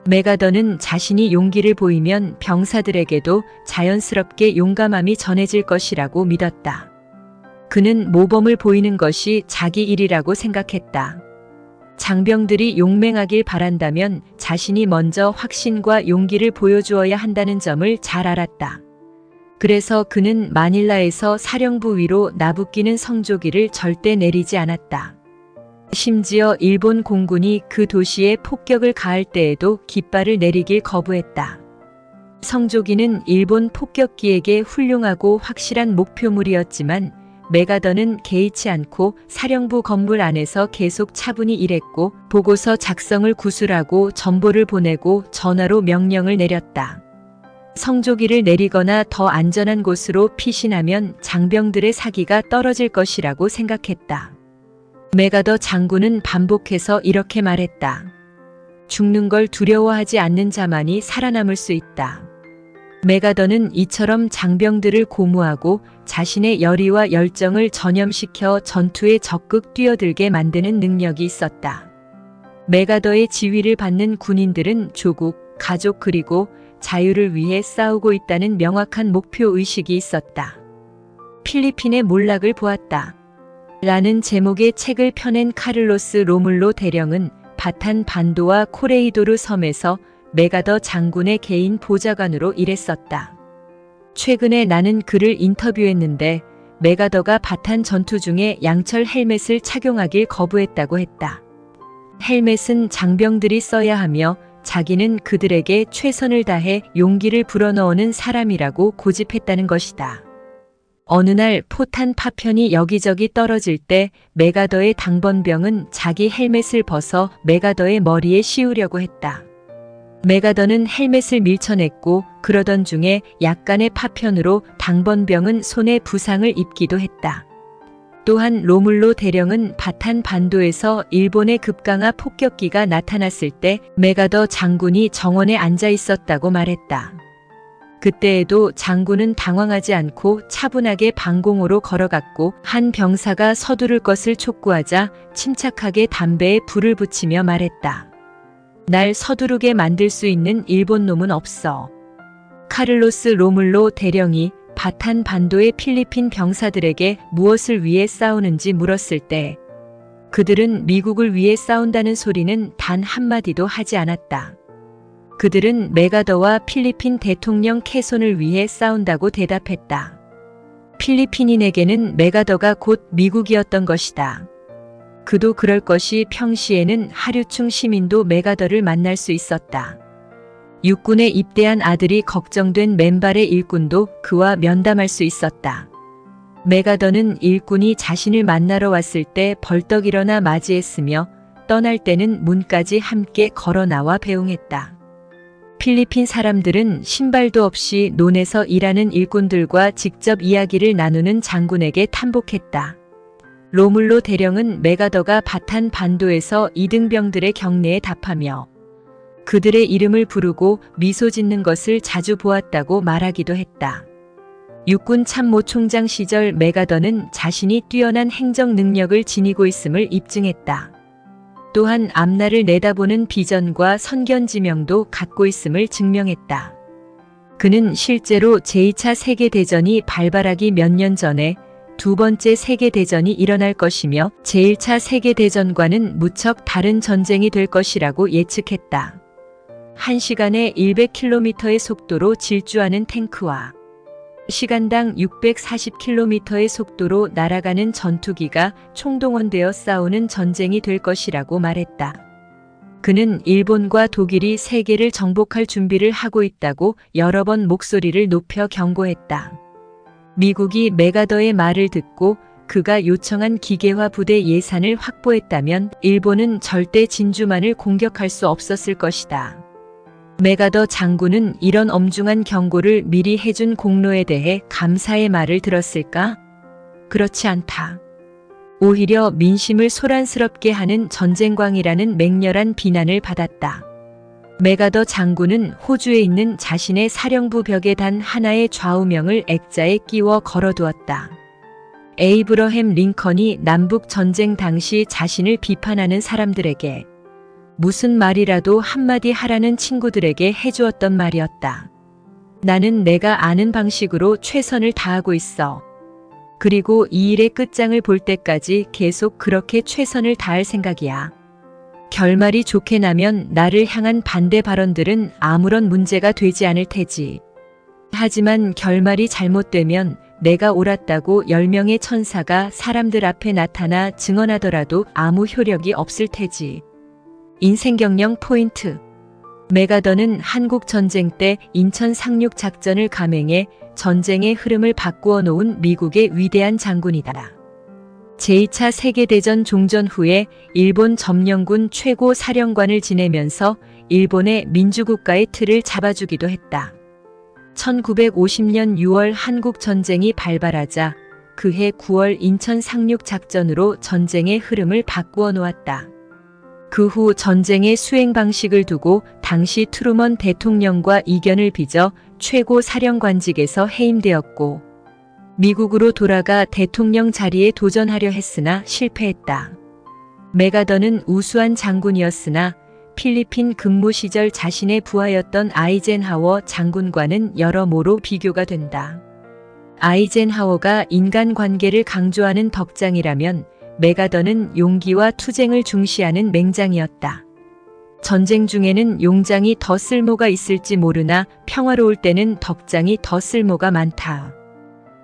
S2: 메가더는 자신이 용기를 보이면 병사들에게도 자연스럽게 용감함이 전해질 것이라고 믿었다. 그는 모범을 보이는 것이 자기 일이라고 생각했다. 장병들이 용맹하길 바란다면 자신이 먼저 확신과 용기를 보여주어야 한다는 점을 잘 알았다. 그래서 그는 마닐라에서 사령부 위로 나부끼는 성조기를 절대 내리지 않았다. 심지어 일본 공군이 그 도시에 폭격을 가할 때에도 깃발을 내리길 거부했다. 성조기는 일본 폭격기에게 훌륭하고 확실한 목표물이었지만 메가더는 개의치 않고 사령부 건물 안에서 계속 차분히 일했고 보고서 작성을 구술하고 전보를 보내고 전화로 명령을 내렸다. 성조기를 내리거나 더 안전한 곳으로 피신하면 장병들의 사기가 떨어질 것이라고 생각했다. 메가더 장군은 반복해서 이렇게 말했다. 죽는 걸 두려워하지 않는 자만이 살아남을 수 있다. 메가더는 이처럼 장병들을 고무하고 자신의 열의와 열정을 전염시켜 전투에 적극 뛰어들게 만드는 능력이 있었다. 메가더의 지휘를 받는 군인들은 조국, 가족 그리고 자유를 위해 싸우고 있다는 명확한 목표 의식이 있었다. 필리핀의 몰락을 보았다. 라는 제목의 책을 펴낸 카를로스 로물로 대령은 바탄 반도와 코레이도르 섬에서 메가더 장군의 개인 보좌관으로 일했었다. 최근에 나는 그를 인터뷰했는데 메가더가 바탄 전투 중에 양철 헬멧을 착용하길 거부했다고 했다. 헬멧은 장병들이 써야 하며 자기는 그들에게 최선을 다해 용기를 불어넣는 사람이라고 고집했다는 것이다. 어느 날 포탄 파편이 여기저기 떨어질 때 메가더의 당번병은 자기 헬멧을 벗어 메가더의 머리에 씌우려고 했다. 메가더는 헬멧을 밀쳐냈고 그러던 중에 약간의 파편으로 당번병은 손에 부상을 입기도 했다. 또한 로물로 대령은 바탄 반도에서 일본의 급강하 폭격기가 나타났을 때 메가더 장군이 정원에 앉아 있었다고 말했다. 그때에도 장군은 당황하지 않고 차분하게 방공호로 걸어갔고 한 병사가 서두를 것을 촉구하자 침착하게 담배에 불을 붙이며 말했다. 날 서두르게 만들 수 있는 일본 놈은 없어. 카를로스 로물로 대령이 바탄 반도의 필리핀 병사들에게 무엇을 위해 싸우는지 물었을 때 그들은 미국을 위해 싸운다는 소리는 단 한마디도 하지 않았다. 그들은 메가더와 필리핀 대통령 캐손을 위해 싸운다고 대답했다. 필리핀인에게는 메가더가 곧 미국이었던 것이다. 그도 그럴 것이 평시에는 하류충 시민도 메가더를 만날 수 있었다. 육군에 입대한 아들이 걱정된 맨발의 일꾼도 그와 면담할 수 있었다. 메가더는 일꾼이 자신을 만나러 왔을 때 벌떡 일어나 맞이했으며 떠날 때는 문까지 함께 걸어 나와 배웅했다. 필리핀 사람들은 신발도 없이 논에서 일하는 일꾼들과 직접 이야기를 나누는 장군에게 탄복했다. 로물로 대령은 메가더가 바탄 반도에서 이등병들의 경례에 답하며 그들의 이름을 부르고 미소 짓는 것을 자주 보았다고 말하기도 했다. 육군 참모총장 시절 메가더는 자신이 뛰어난 행정 능력을 지니고 있음을 입증했다. 또한 앞날을 내다보는 비전과 선견지명도 갖고 있음을 증명했다. 그는 실제로 제2차 세계대전이 발발하기 몇 년 전에 두 번째 세계대전이 일어날 것이며 제1차 세계대전과는 무척 다른 전쟁이 될 것이라고 예측했다. 1시간에 100km의 속도로 질주하는 탱크와 시간당 640km의 속도로 날아가는 전투기가 총동원되어 싸우는 전쟁이 될 것이라고 말했다. 그는 일본과 독일이 세계를 정복할 준비를 하고 있다고 여러 번 목소리를 높여 경고했다. 미국이 메가더의 말을 듣고 그가 요청한 기계화 부대 예산을 확보했다면 일본은 절대 진주만을 공격할 수 없었을 것이다. 메가더 장군은 이런 엄중한 경고를 미리 해준 공로에 대해 감사의 말을 들었을까? 그렇지 않다. 오히려 민심을 소란스럽게 하는 전쟁광이라는 맹렬한 비난을 받았다. 메가더 장군은 호주에 있는 자신의 사령부 벽에 단 하나의 좌우명을 액자에 끼워 걸어두었다. 에이브러햄 링컨이 남북 전쟁 당시 자신을 비판하는 사람들에게 무슨 말이라도 한마디 하라는 친구들에게 해주었던 말이었다. 나는 내가 아는 방식으로 최선을 다하고 있어. 그리고 이 일의 끝장을 볼 때까지 계속 그렇게 최선을 다할 생각이야. 결말이 좋게 나면 나를 향한 반대 발언들은 아무런 문제가 되지 않을 테지. 하지만 결말이 잘못되면 내가 옳았다고 10명의 천사가 사람들 앞에 나타나 증언하더라도 아무 효력이 없을 테지. 인생경영 포인트. 메가더는 한국전쟁 때 인천 상륙 작전을 감행해 전쟁의 흐름을 바꾸어 놓은 미국의 위대한 장군이다. 제2차 세계대전 종전 후에 일본 점령군 최고 사령관을 지내면서 일본의 민주국가의 틀을 잡아주기도 했다. 1950년 6월 한국전쟁이 발발하자 그해 9월 인천 상륙 작전으로 전쟁의 흐름을 바꾸어 놓았다. 그 후 전쟁의 수행 방식을 두고 당시 트루먼 대통령과 이견을 빚어 최고 사령관직에서 해임되었고 미국으로 돌아가 대통령 자리에 도전하려 했으나 실패했다. 메가더는 우수한 장군이었으나 필리핀 근무 시절 자신의 부하였던 아이젠하워 장군과는 여러모로 비교가 된다. 아이젠하워가 인간관계를 강조하는 덕장이라면 메가더는 용기와 투쟁을 중시하는 맹장이었다. 전쟁 중에는 용장이 더 쓸모가 있을지 모르나 평화로울 때는 덕장이 더 쓸모가 많다.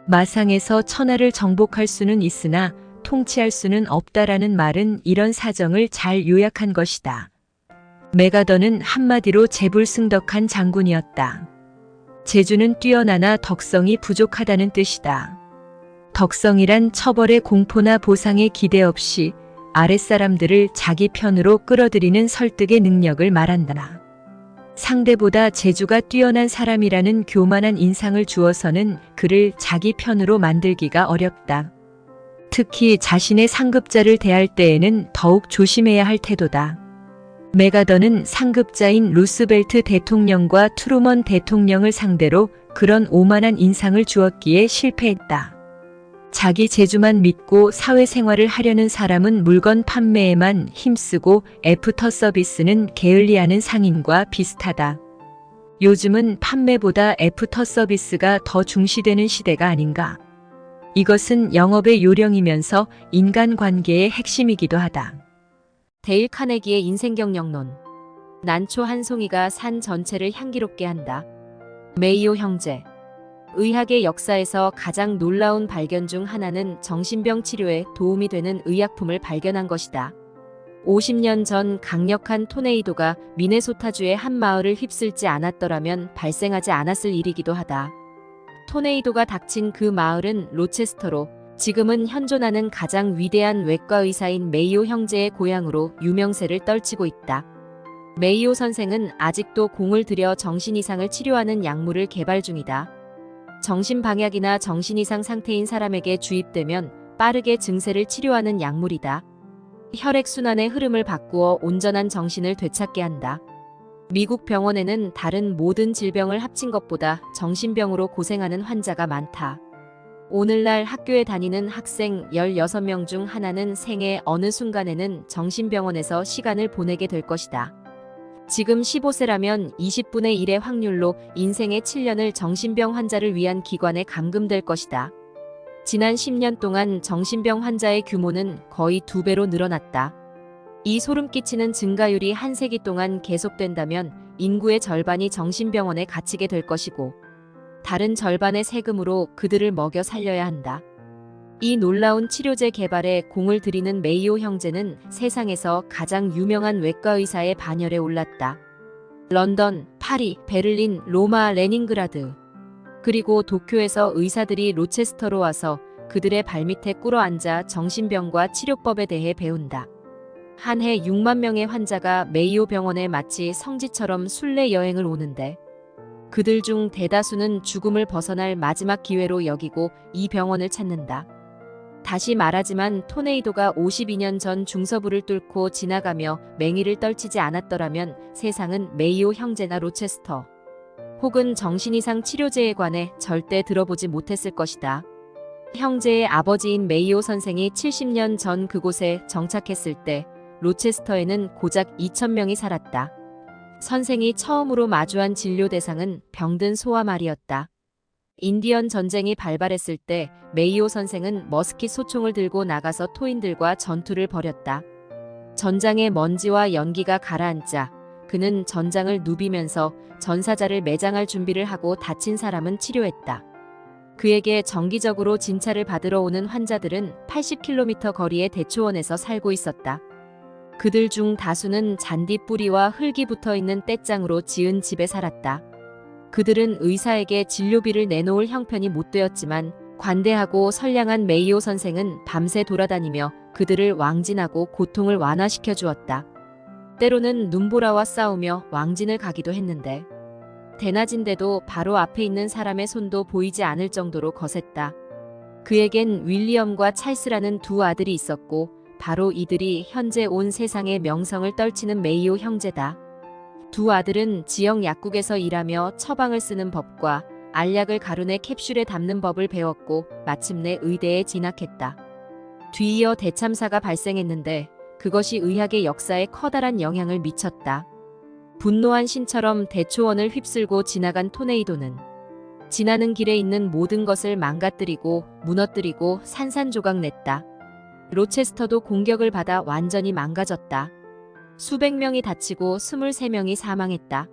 S2: 마상에서 천하를 정복할 수는 있으나 통치할 수는 없다라는 말은 이런 사정을 잘 요약한 것이다. 메가더는 한마디로 재불승덕한 장군이었다. 재주는 뛰어나나 덕성이 부족하다는 뜻이다. 덕성이란 처벌의 공포나 보상의 기대 없이 아랫사람들을 자기 편으로 끌어들이는 설득의 능력을 말한다. 상대보다 재주가 뛰어난 사람이라는 교만한 인상을 주어서는 그를 자기 편으로 만들기가 어렵다. 특히 자신의 상급자를 대할 때에는 더욱 조심해야 할 태도다. 메가더는 상급자인 루스벨트 대통령과 트루먼 대통령을 상대로 그런 오만한 인상을 주었기에 실패했다. 자기 재주만 믿고 사회생활을 하려는 사람은 물건 판매에만 힘쓰고 애프터 서비스는 게을리하는 상인과 비슷하다. 요즘은 판매보다 애프터 서비스가 더 중시되는 시대가 아닌가. 이것은 영업의 요령이면서 인간관계의 핵심이기도 하다.
S1: 데일 카네기의 인생경영론. 난초 한 송이가 산 전체를 향기롭게 한다. 메이오 형제. 의학의 역사에서 가장 놀라운 발견 중 하나는 정신병 치료에 도움이 되는 의약품을 발견한 것이다. 50년 전 강력한 토네이도가 미네소타주의 한 마을을 휩쓸지 않았더라면 발생하지 않았을 일이기도 하다. 토네이도가 닥친 그 마을은 로체스터로 지금은 현존하는 가장 위대한 외과 의사인 메이오 형제의 고향으로 유명세를 떨치고 있다. 메이오 선생은 아직도 공을 들여 정신 이상을 치료하는 약물을 개발 중이다. 정신방약이나 정신 이상 상태인 사람에게 주입되면 빠르게 증세를 치료하는 약물이다. 혈액순환의 흐름을 바꾸어 온전한 정신을 되찾게 한다. 미국 병원에는 다른 모든 질병을 합친 것보다 정신병으로 고생하는 환자가 많다. 오늘날 학교에 다니는 학생 16명 중 하나는 생애 어느 순간에는 정신병원에서 시간을 보내게 될 것이다. 지금 15세라면 20분의 1의 확률로 인생의 7년을 정신병 환자를 위한 기관에 감금될 것이다. 지난 10년 동안 정신병 환자의 규모는 거의 2배로 늘어났다. 이 소름 끼치는 증가율이 한 세기 동안 계속된다면 인구의 절반이 정신병원에 갇히게 될 것이고 다른 절반의 세금으로 그들을 먹여 살려야 한다. 이 놀라운 치료제 개발에 공을 들이는 메이오 형제는 세상에서 가장 유명한 외과 의사의 반열에 올랐다. 런던, 파리, 베를린, 로마, 레닌그라드 그리고 도쿄에서 의사들이 로체스터로 와서 그들의 발밑에 꿇어앉아 정신병과 치료법에 대해 배운다. 한 해 6만 명의 환자가 메이오 병원에 마치 성지처럼 순례 여행을 오는데 그들 중 대다수는 죽음을 벗어날 마지막 기회로 여기고 이 병원을 찾는다. 다시 말하지만 토네이도가 52년 전 중서부를 뚫고 지나가며 맹위를 떨치지 않았더라면 세상은 메이오 형제나 로체스터 혹은 정신이상 치료제에 관해 절대 들어보지 못했을 것이다. 형제의 아버지인 메이오 선생이 70년 전 그곳에 정착했을 때 로체스터에는 고작 2,000명이 살았다. 선생이 처음으로 마주한 진료 대상은 병든 소와 말이었다. 인디언 전쟁이 발발했을 때 메이오 선생은 머스킷 소총을 들고 나가서 토인들과 전투를 벌였다. 전장의 먼지와 연기가 가라앉자 그는 전장을 누비면서 전사자를 매장할 준비를 하고 다친 사람은 치료했다. 그에게 정기적으로 진찰을 받으러 오는 환자들은 80km 거리의 대초원에서 살고 있었다. 그들 중 다수는 잔디 뿌리와 흙이 붙어 있는 떼장으로 지은 집에 살았다. 그들은 의사에게 진료비를 내놓을 형편이 못 되었지만 관대하고 선량한 메이오 선생은 밤새 돌아다니며 그들을 왕진하고 고통을 완화시켜 주었다. 때로는 눈보라와 싸우며 왕진을 가기도 했는데 대낮인데도 바로 앞에 있는 사람의 손도 보이지 않을 정도로 거셌다. 그에겐 윌리엄과 찰스라는 두 아들이 있었고 바로 이들이 현재 온 세상의 명성을 떨치는 메이오 형제다. 두 아들은 지역 약국에서 일하며 처방을 쓰는 법과 알약을 가루내 캡슐에 담는 법을 배웠고 마침내 의대에 진학했다. 뒤이어 대참사가 발생했는데 그것이 의학의 역사에 커다란 영향을 미쳤다. 분노한 신처럼 대초원을 휩쓸고 지나간 토네이도는 지나는 길에 있는 모든 것을 망가뜨리고 무너뜨리고 산산조각냈다. 로체스터도 공격을 받아 완전히 망가졌다. 수백 명이 다치고 23명이 사망했다.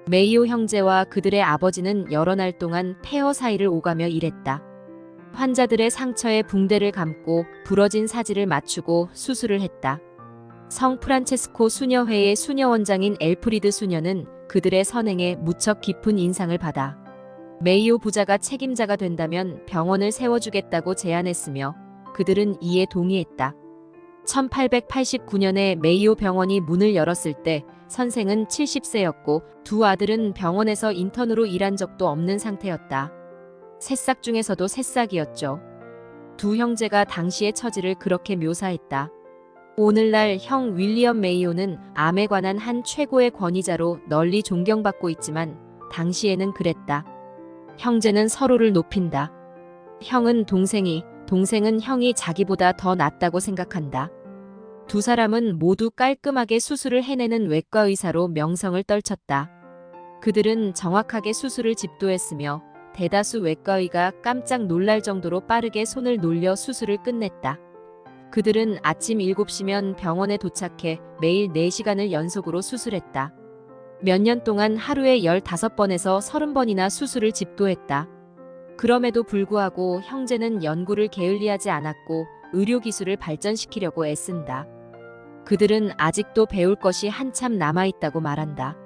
S1: 메이오 형제와 그들의 아버지는 여러 날 동안 폐허 사이를 오가며 일했다. 환자들의 상처에 붕대를 감고 부러진 사지를 맞추고 수술을 했다. 성 프란체스코 수녀회의 수녀원장인 엘프리드 수녀는 그들의 선행에 무척 깊은 인상을 받아 메이오 부자가 책임자가 된다면 병원을 세워주겠다고 제안했으며 그들은 이에 동의했다. 1889년에 메이오 병원이 문을 열었을 때 선생은 70세였고 두 아들은 병원에서 인턴으로 일한 적도 없는 상태였다. 새싹 중에서도 새싹이었죠. 두 형제가 당시의 처지를 그렇게 묘사했다. 오늘날 형 윌리엄 메이오는 암에 관한 한 최고의 권위자로 널리 존경받고 있지만 당시에는 그랬다. 형제는 서로를 높인다. 형은 동생이, 동생은 형이 자기보다 더 낫다고 생각한다. 두 사람은 모두 깔끔하게 수술을 해내는 외과 의사로 명성을 떨쳤다. 그들은 정확하게 수술을 집도했으며 대다수 외과의가 깜짝 놀랄 정도로 빠르게 손을 놀려 수술을 끝냈다. 그들은 아침 7시면 병원에 도착해 매일 4시간을 연속으로 수술했다. 몇 년 동안 하루에 15번에서 30번이나 수술을 집도했다. 그럼에도 불구하고 형제는 연구를 게을리하지 않았고 의료기술을 발전시키려고 애쓴다. 그들은 아직도 배울 것이 한참 남아있다고 말한다.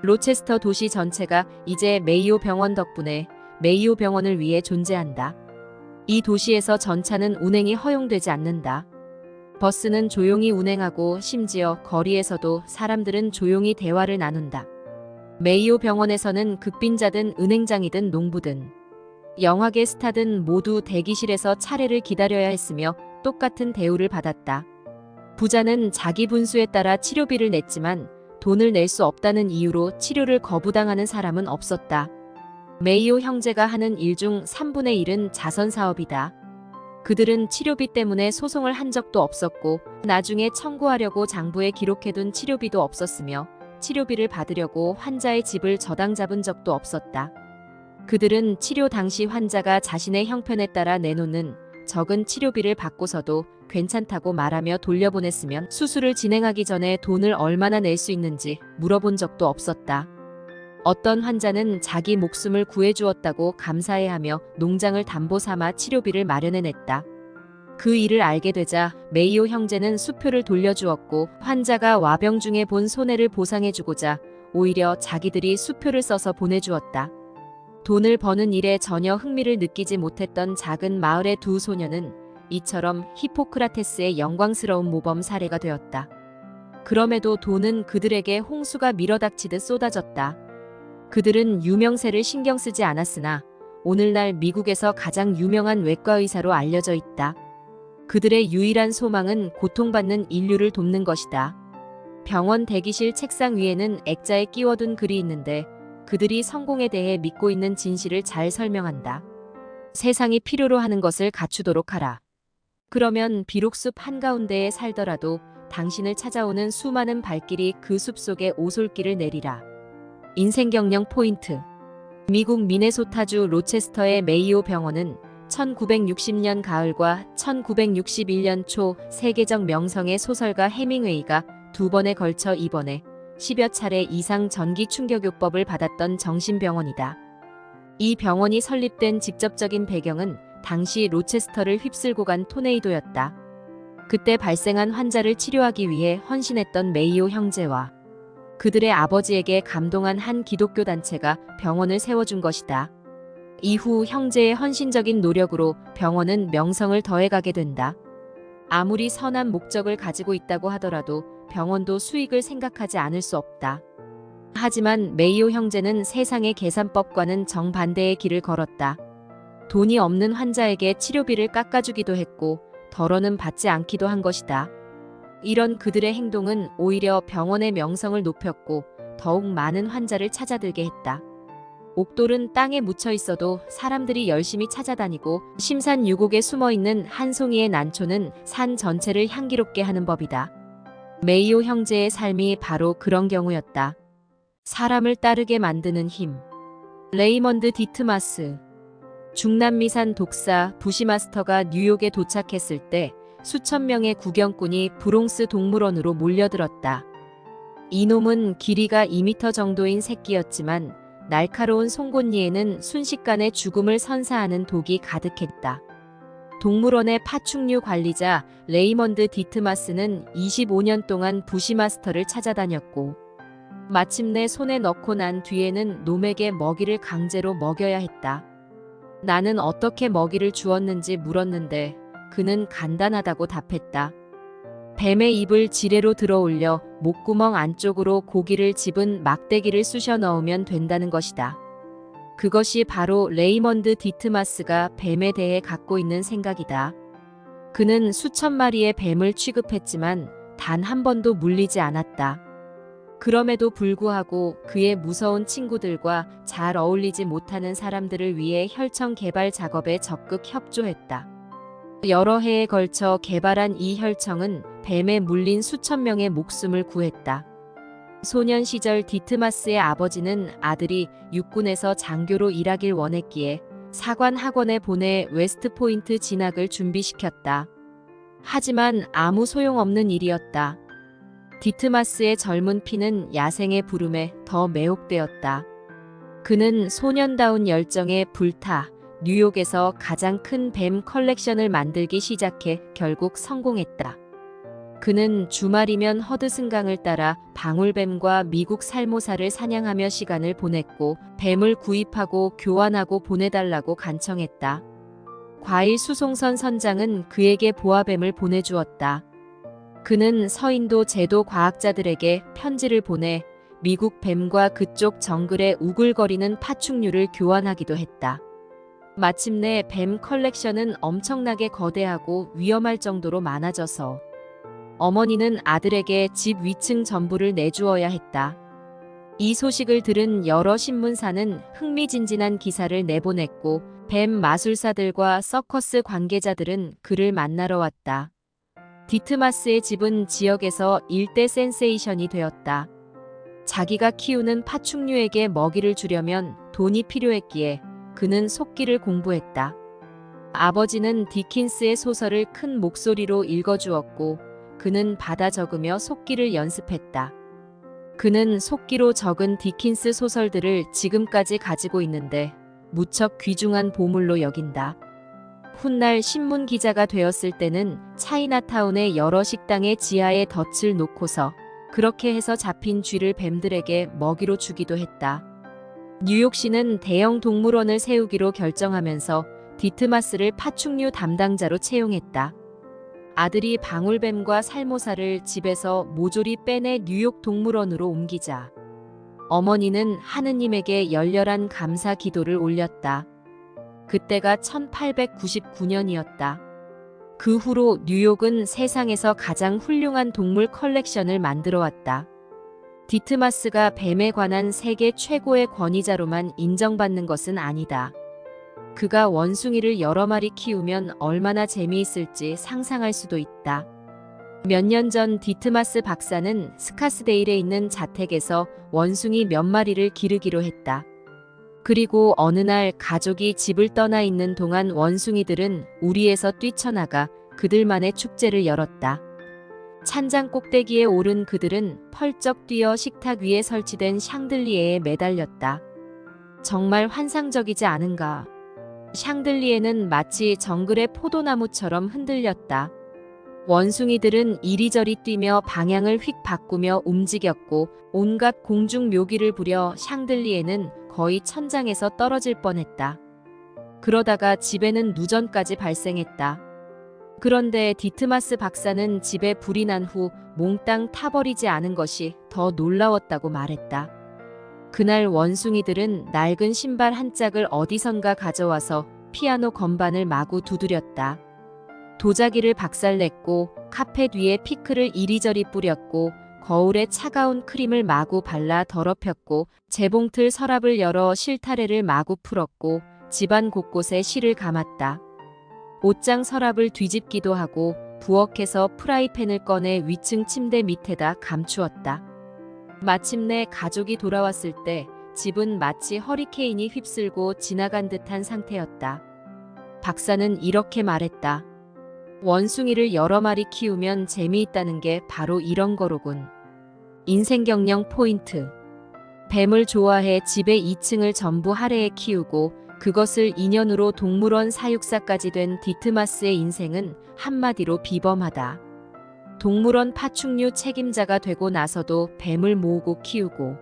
S1: 로체스터 도시 전체가 이제 메이오 병원 덕분에 메이오 병원을 위해 존재한다. 이 도시에서 전차는 운행이 허용되지 않는다. 버스는 조용히 운행하고 심지어 거리에서도 사람들은 조용히 대화를 나눈다. 메이오 병원에서는 극빈자든 은행장이든 농부든 영화계 스타든 모두 대기실에서 차례를 기다려야 했으며 똑같은 대우를 받았다. 부자는 자기 분수에 따라 치료비를 냈지만 돈을 낼 수 없다는 이유로 치료를 거부당하는 사람은 없었다. 메이오 형제가 하는 일 중 3분의 1은 자선 사업이다. 그들은 치료비 때문에 소송을 한 적도 없었고 나중에 청구하려고 장부에 기록해둔 치료비도 없었으며 치료비를 받으려고 환자의 집을 저당 잡은 적도 없었다. 그들은 치료 당시 환자가 자신의 형편에 따라 내놓는 적은 치료비를 받고서도 괜찮다고 말하며 돌려보냈으면 수술을 진행하기 전에 돈을 얼마나 낼 수 있는지 물어본 적도 없었다. 어떤 환자는 자기 목숨을 구해주었다고 감사해하며 농장을 담보 삼아 치료비를 마련해냈다. 그 일을 알게 되자 메이오 형제는 수표를 돌려주었고 환자가 와병 중에 본 손해를 보상해주고자 오히려 자기들이 수표를 써서 보내주었다. 돈을 버는 일에 전혀 흥미를 느끼지 못했던 작은 마을의 두 소녀는 이처럼 히포크라테스의 영광스러운 모범 사례가 되었다. 그럼에도 돈은 그들에게 홍수가 밀어닥치듯 쏟아졌다. 그들은 유명세를 신경 쓰지 않았으나 오늘날 미국에서 가장 유명한 외과 의사로 알려져 있다. 그들의 유일한 소망은 고통받는 인류를 돕는 것이다. 병원 대기실 책상 위에는 액자에 끼워둔 글이 있는데 그들이 성공에 대해 믿고 있는 진실을 잘 설명한다. 세상이 필요로 하는 것을 갖추도록 하라. 그러면 비록 숲 한가운데에 살더라도 당신을 찾아오는 수많은 발길이 그 숲 속에 오솔길을 내리라. 인생경영 포인트. 미국 미네소타주 로체스터의 메이오 병원은 1960년 가을과 1961년 초 세계적 명성의 소설가 해밍웨이가 두 번에 걸쳐 입원해 10여 차례 이상 전기 충격요법을 받았던 정신병원이다. 이 병원이 설립된 직접적인 배경은 당시 로체스터를 휩쓸고 간 토네이도였다. 그때 발생한 환자를 치료하기 위해 헌신했던 메이오 형제와 그들의 아버지에게 감동한 한 기독교 단체가 병원을 세워준 것이다. 이후 형제의 헌신적인 노력으로 병원은 명성을 더해가게 된다. 아무리 선한 목적을 가지고 있다고 하더라도 병원도 수익을 생각하지 않을 수 없다. 하지만 메이오 형제는 세상의 계산법과는 정반대의 길을 걸었다. 돈이 없는 환자에게 치료비를 깎아주기도 했고 덜어는 받지 않기도 한 것이다. 이런 그들의 행동은 오히려 병원의 명성을 높였고 더욱 많은 환자를 찾아들게 했다. 옥돌은 땅에 묻혀 있어도 사람들이 열심히 찾아다니고 심산유곡에 숨어있는 한 송이의 난초는 산 전체를 향기롭게 하는 법이다. 메이오 형제의 삶이 바로 그런 경우였다. 사람을 따르게 만드는 힘. 레이먼드 디트마스. 중남미산 독사 부시마스터가 뉴욕에 도착했을 때 수천 명의 구경꾼이 브롱스 동물원으로 몰려들었다. 이놈은 길이가 2m 정도인 새끼였지만 날카로운 송곳니에는 순식간에 죽음을 선사하는 독이 가득했다. 동물원의 파충류 관리자 레이먼드 디트마스는 25년 동안 부시마스터를 찾아다녔고 마침내 손에 넣고 난 뒤에는 놈에게 먹이를 강제로 먹여야 했다. 나는 어떻게 먹이를 주었는지 물었는데 그는 간단하다고 답했다. 뱀의 입을 지뢰로 들어올려 목구멍 안쪽으로 고기를 집은 막대기를 쑤셔 넣으면 된다는 것이다. 그것이 바로 레이먼드 디트마스가 뱀에 대해 갖고 있는 생각이다. 그는 수천 마리의 뱀을 취급했지만 단 한 번도 물리지 않았다. 그럼에도 불구하고 그의 무서운 친구들과 잘 어울리지 못하는 사람들을 위해 혈청 개발 작업에 적극 협조했다. 여러 해에 걸쳐 개발한 이 혈청은 뱀에 물린 수천 명의 목숨을 구했다. 소년 시절 디트마스의 아버지는 아들이 육군에서 장교로 일하길 원했기에 사관 학원에 보내 웨스트포인트 진학을 준비시켰다. 하지만 아무 소용없는 일이었다. 디트마스의 젊은 피는 야생의 부름에 더 매혹되었다. 그는 소년다운 열정에 불타 뉴욕에서 가장 큰 뱀 컬렉션을 만들기 시작해 결국 성공했다. 그는 주말이면 허드슨강을 따라 방울뱀과 미국 살모사를 사냥하며 시간을 보냈고 뱀을 구입하고 교환하고 보내달라고 간청했다. 과일 수송선 선장은 그에게 보아뱀을 보내주었다. 그는 서인도 제도 과학자들에게 편지를 보내 미국 뱀과 그쪽 정글의 우글거리는 파충류를 교환하기도 했다. 마침내 뱀 컬렉션은 엄청나게 거대하고 위험할 정도로 많아져서 어머니는 아들에게 집 위층 전부를 내주어야 했다. 이 소식을 들은 여러 신문사는 흥미진진한 기사를 내보냈고 뱀 마술사들과 서커스 관계자들은 그를 만나러 왔다. 디트마스의 집은 지역에서 일대 센세이션이 되었다. 자기가 키우는 파충류에게 먹이를 주려면 돈이 필요했기에 그는 속기를 공부했다. 아버지는 디킨스의 소설을 큰 목소리로 읽어주었고 그는 받아 적으며 속기를 연습했다. 그는 속기로 적은 디킨스 소설들을 지금까지 가지고 있는데 무척 귀중한 보물로 여긴다. 훗날 신문 기자가 되었을 때는 차이나타운의 여러 식당의 지하에 덫을 놓고서 그렇게 해서 잡힌 쥐를 뱀들에게 먹이로 주기도 했다. 뉴욕시는 대형 동물원을 세우기로 결정하면서 디트마스를 파충류 담당자로 채용했다. 아들이 방울뱀과 살모사를 집에서 모조리 빼내 뉴욕 동물원으로 옮기자 어머니는 하느님에게 열렬한 감사 기도를 올렸다. 그때가 1899년이었다. 그 후로 뉴욕은 세상에서 가장 훌륭한 동물 컬렉션을 만들어 왔다. 디트마스가 뱀에 관한 세계 최고의 권위자로만 인정받는 것은 아니다. 그가 원숭이를 여러 마리 키우면 얼마나 재미있을지 상상할 수도 있다. 몇 년 전 디트마스 박사는 스카스데일에 있는 자택에서 원숭이 몇 마리를 기르기로 했다. 그리고 어느 날 가족이 집을 떠나 있는 동안 원숭이들은 우리에서 뛰쳐나가 그들만의 축제를 열었다. 찬장 꼭대기에 오른 그들은 펄쩍 뛰어 식탁 위에 설치된 샹들리에에 매달렸다. 정말 환상적이지 않은가? 샹들리에는 마치 정글의 포도나무처럼 흔들렸다. 원숭이들은 이리저리 뛰며 방향을 휙 바꾸며 움직였고 온갖 공중 묘기를 부려 샹들리에는 거의 천장에서 떨어질 뻔했다. 그러다가 집에는 누전까지 발생했다. 그런데 디트마스 박사는 집에 불이 난 후 몽땅 타버리지 않은 것이 더 놀라웠다고 말했다. 그날 원숭이들은 낡은 신발 한 짝을 어디선가 가져와서 피아노 건반을 마구 두드렸다. 도자기를 박살냈고 카펫 위에 피크를 이리저리 뿌렸고 거울에 차가운 크림을 마구 발라 더럽혔고 재봉틀 서랍을 열어 실타래를 마구 풀었고 집안 곳곳에 실을 감았다. 옷장 서랍을 뒤집기도 하고 부엌에서 프라이팬을 꺼내 위층 침대 밑에다 감추었다. 마침내 가족이 돌아왔을 때 집은 마치 허리케인이 휩쓸고 지나간 듯한 상태였다. 박사는 이렇게 말했다. 원숭이를 여러 마리 키우면 재미있다는 게 바로 이런 거로군. 인생경영 포인트. 뱀을 좋아해 집의 2층을 전부 하래에 키우고 그것을 인연으로 동물원 사육사까지 된 디트마스의 인생은 한마디로 비범하다. 동물원 파충류 책임자가 되고 나서도 뱀을 모으고 키우고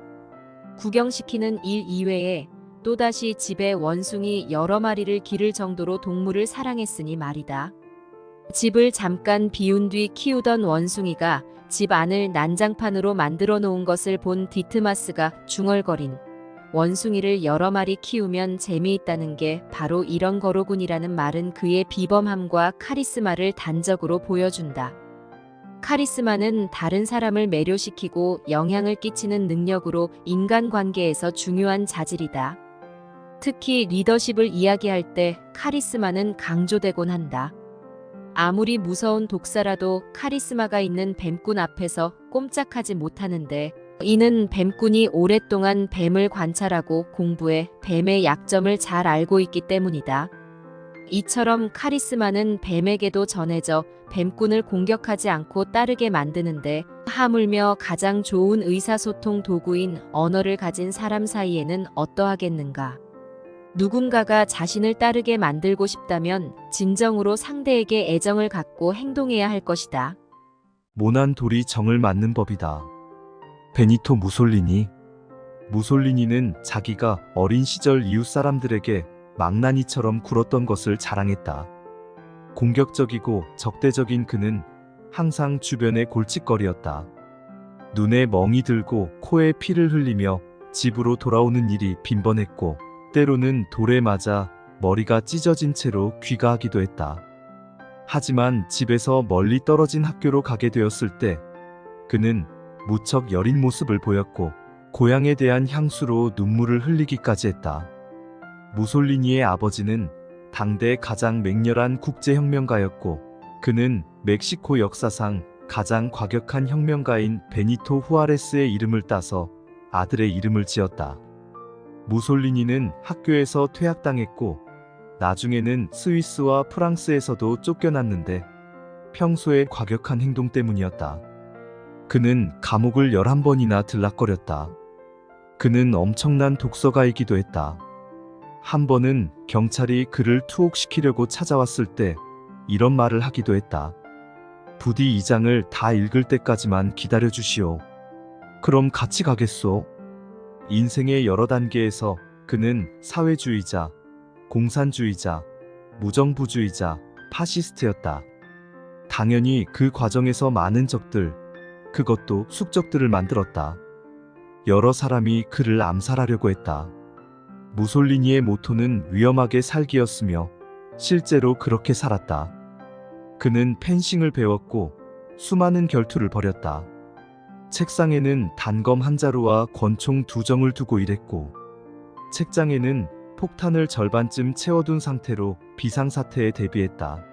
S1: 구경시키는 일 이외에 또다시 집에 원숭이 여러 마리를 기를 정도로 동물을 사랑했으니 말이다. 집을 잠깐 비운 뒤 키우던 원숭이가 집 안을 난장판으로 만들어 놓은 것을 본 디트마스가 중얼거린 원숭이를 여러 마리 키우면 재미있다는 게 바로 이런 거로군이라는 말은 그의 비범함과 카리스마를 단적으로 보여준다. 카리스마는 다른 사람을 매료시키고 영향을 끼치는 능력으로 인간관계에서 중요한 자질이다. 특히 리더십을 이야기할 때 카리스마는 강조되곤 한다. 아무리 무서운 독사라도 카리스마가 있는 뱀꾼 앞에서 꼼짝하지 못하는데 이는 뱀꾼이 오랫동안 뱀을 관찰하고 공부해 뱀의 약점을 잘 알고 있기 때문이다. 이처럼 카리스마는 뱀에게도 전해져 뱀꾼을 공격하지 않고 따르게 만드는데 하물며 가장 좋은 의사소통 도구인 언어를 가진 사람 사이에는 어떠하겠는가. 누군가가 자신을 따르게 만들고 싶다면 진정으로 상대에게 애정을 갖고 행동해야 할 것이다.
S3: 모난 돌이 정을 맞는 법이다. 베니토 무솔리니. 무솔리니는 자기가 어린 시절 이웃 사람들에게 망나니처럼 굴었던 것을 자랑했다. 공격적이고 적대적인 그는 항상 주변에 골칫거리였다. 눈에 멍이 들고 코에 피를 흘리며 집으로 돌아오는 일이 빈번했고 때로는 돌에 맞아 머리가 찢어진 채로 귀가하기도 했다. 하지만 집에서 멀리 떨어진 학교로 가게 되었을 때 그는 무척 여린 모습을 보였고 고향에 대한 향수로 눈물을 흘리기까지 했다. 무솔리니의 아버지는 당대 가장 맹렬한 국제혁명가였고 그는 멕시코 역사상 가장 과격한 혁명가인 베니토 후아레스의 이름을 따서 아들의 이름을 지었다. 무솔리니는 학교에서 퇴학당했고 나중에는 스위스와 프랑스에서도 쫓겨났는데 평소의 과격한 행동 때문이었다. 그는 감옥을 11번이나 들락거렸다. 그는 엄청난 독서가이기도 했다. 한 번은 경찰이 그를 투옥시키려고 찾아왔을 때 이런 말을 하기도 했다. 부디 이 장을 다 읽을 때까지만 기다려주시오. 그럼 같이 가겠소. 인생의 여러 단계에서 그는 사회주의자, 공산주의자, 무정부주의자, 파시스트였다. 당연히 그 과정에서 많은 적들, 그것도 숙적들을 만들었다. 여러 사람이 그를 암살하려고 했다. 무솔리니의 모토는 위험하게 살기였으며 실제로 그렇게 살았다. 그는 펜싱을 배웠고 수많은 결투를 벌였다. 책상에는 단검 한 자루와 권총 2정을 두고 일했고 책장에는 폭탄을 절반쯤 채워둔 상태로 비상사태에 대비했다.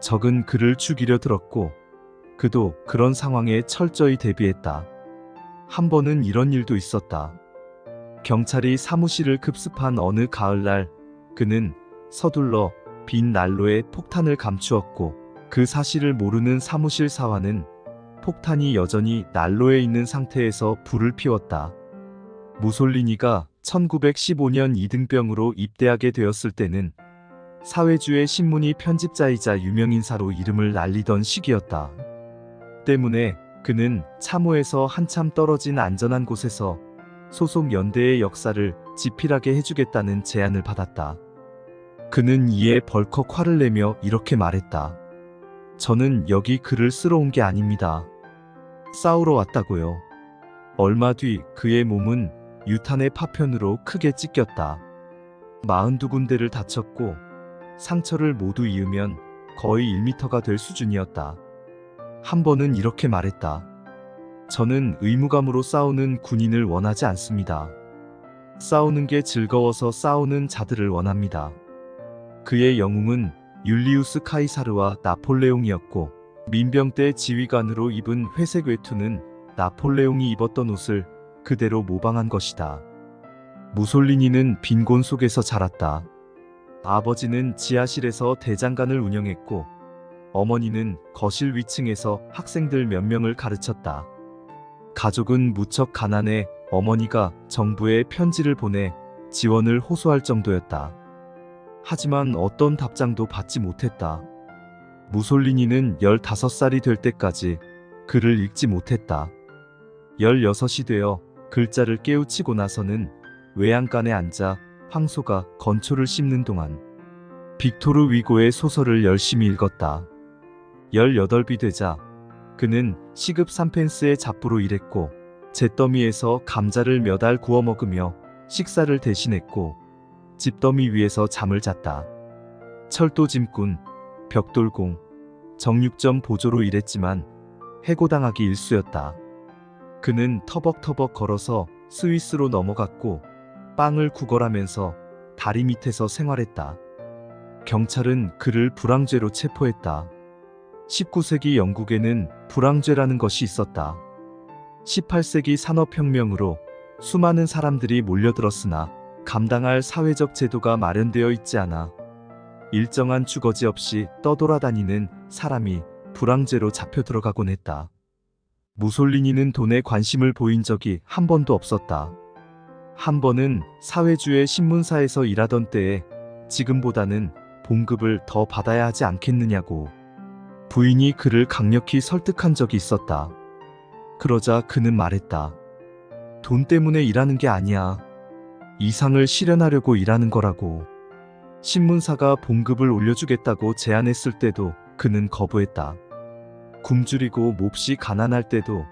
S3: 적은 그를 죽이려 들었고 그도 그런 상황에 철저히 대비했다. 한 번은 이런 일도 있었다. 경찰이 사무실을 급습한 어느 가을날 그는 서둘러 빈 난로에 폭탄을 감추었고 그 사실을 모르는 사무실 사원은 폭탄이 여전히 난로에 있는 상태에서 불을 피웠다. 무솔리니가 1915년 이등병으로 입대하게 되었을 때는 사회주의 신문이 편집자이자 유명인사로 이름을 날리던 시기였다. 때문에 그는 참호에서 한참 떨어진 안전한 곳에서 소속 연대의 역사를 지필하게 해주겠다는 제안을 받았다. 그는 이에 벌컥 화를 내며 이렇게 말했다. 저는 여기 글을 쓰러 온 게 아닙니다. 싸우러 왔다고요. 얼마 뒤 그의 몸은 유탄의 파편으로 크게 찢겼다. 42군데를 다쳤고 상처를 모두 이으면 거의 1m가 될 수준이었다. 한 번은 이렇게 말했다. 저는 의무감으로 싸우는 군인을 원하지 않습니다. 싸우는 게 즐거워서 싸우는 자들을 원합니다. 그의 영웅은 율리우스 카이사르와 나폴레옹이었고 민병 때 지휘관으로 입은 회색 외투는 나폴레옹이 입었던 옷을 그대로 모방한 것이다. 무솔리니는 빈곤 속에서 자랐다. 아버지는 지하실에서 대장간을 운영했고 어머니는 거실 위층에서 학생들 몇 명을 가르쳤다. 가족은 무척 가난해 어머니가 정부에 편지를 보내 지원을 호소할 정도였다. 하지만 어떤 답장도 받지 못했다. 무솔리니는 15살이 될 때까지 글을 읽지 못했다. 16이 되어 글자를 깨우치고 나서는 외양간에 앉아 황소가 건초를 씹는 동안 빅토르 위고의 소설을 열심히 읽었다. 18이 되자 그는 시급 3펜스의 잡부로 일했고 잿더미에서 감자를 몇 알 구워 먹으며 식사를 대신했고 집더미 위에서 잠을 잤다. 철도 짐꾼, 벽돌공, 정육점 보조로 일했지만 해고당하기 일쑤였다. 그는 터벅터벅 걸어서 스위스로 넘어갔고 빵을 구걸하면서 다리 밑에서 생활했다. 경찰은 그를 불황죄로 체포했다. 19세기 영국에는 불황죄라는 것이 있었다. 18세기 산업혁명으로 수많은 사람들이 몰려들었으나 감당할 사회적 제도가 마련되어 있지 않아 일정한 주거지 없이 떠돌아다니는 사람이 불황죄로 잡혀 들어가곤 했다. 무솔리니는 돈에 관심을 보인 적이 한 번도 없었다. 한 번은 사회주의 신문사에서 일하던 때에 지금보다는 봉급을 더 받아야 하지 않겠느냐고 부인이 그를 강력히 설득한 적이 있었다. 그러자 그는 말했다. 돈 때문에 일하는 게 아니야. 이상을 실현하려고 일하는 거라고. 신문사가 봉급을 올려주겠다고 제안했을 때도 그는 거부했다. 굶주리고 몹시 가난할 때도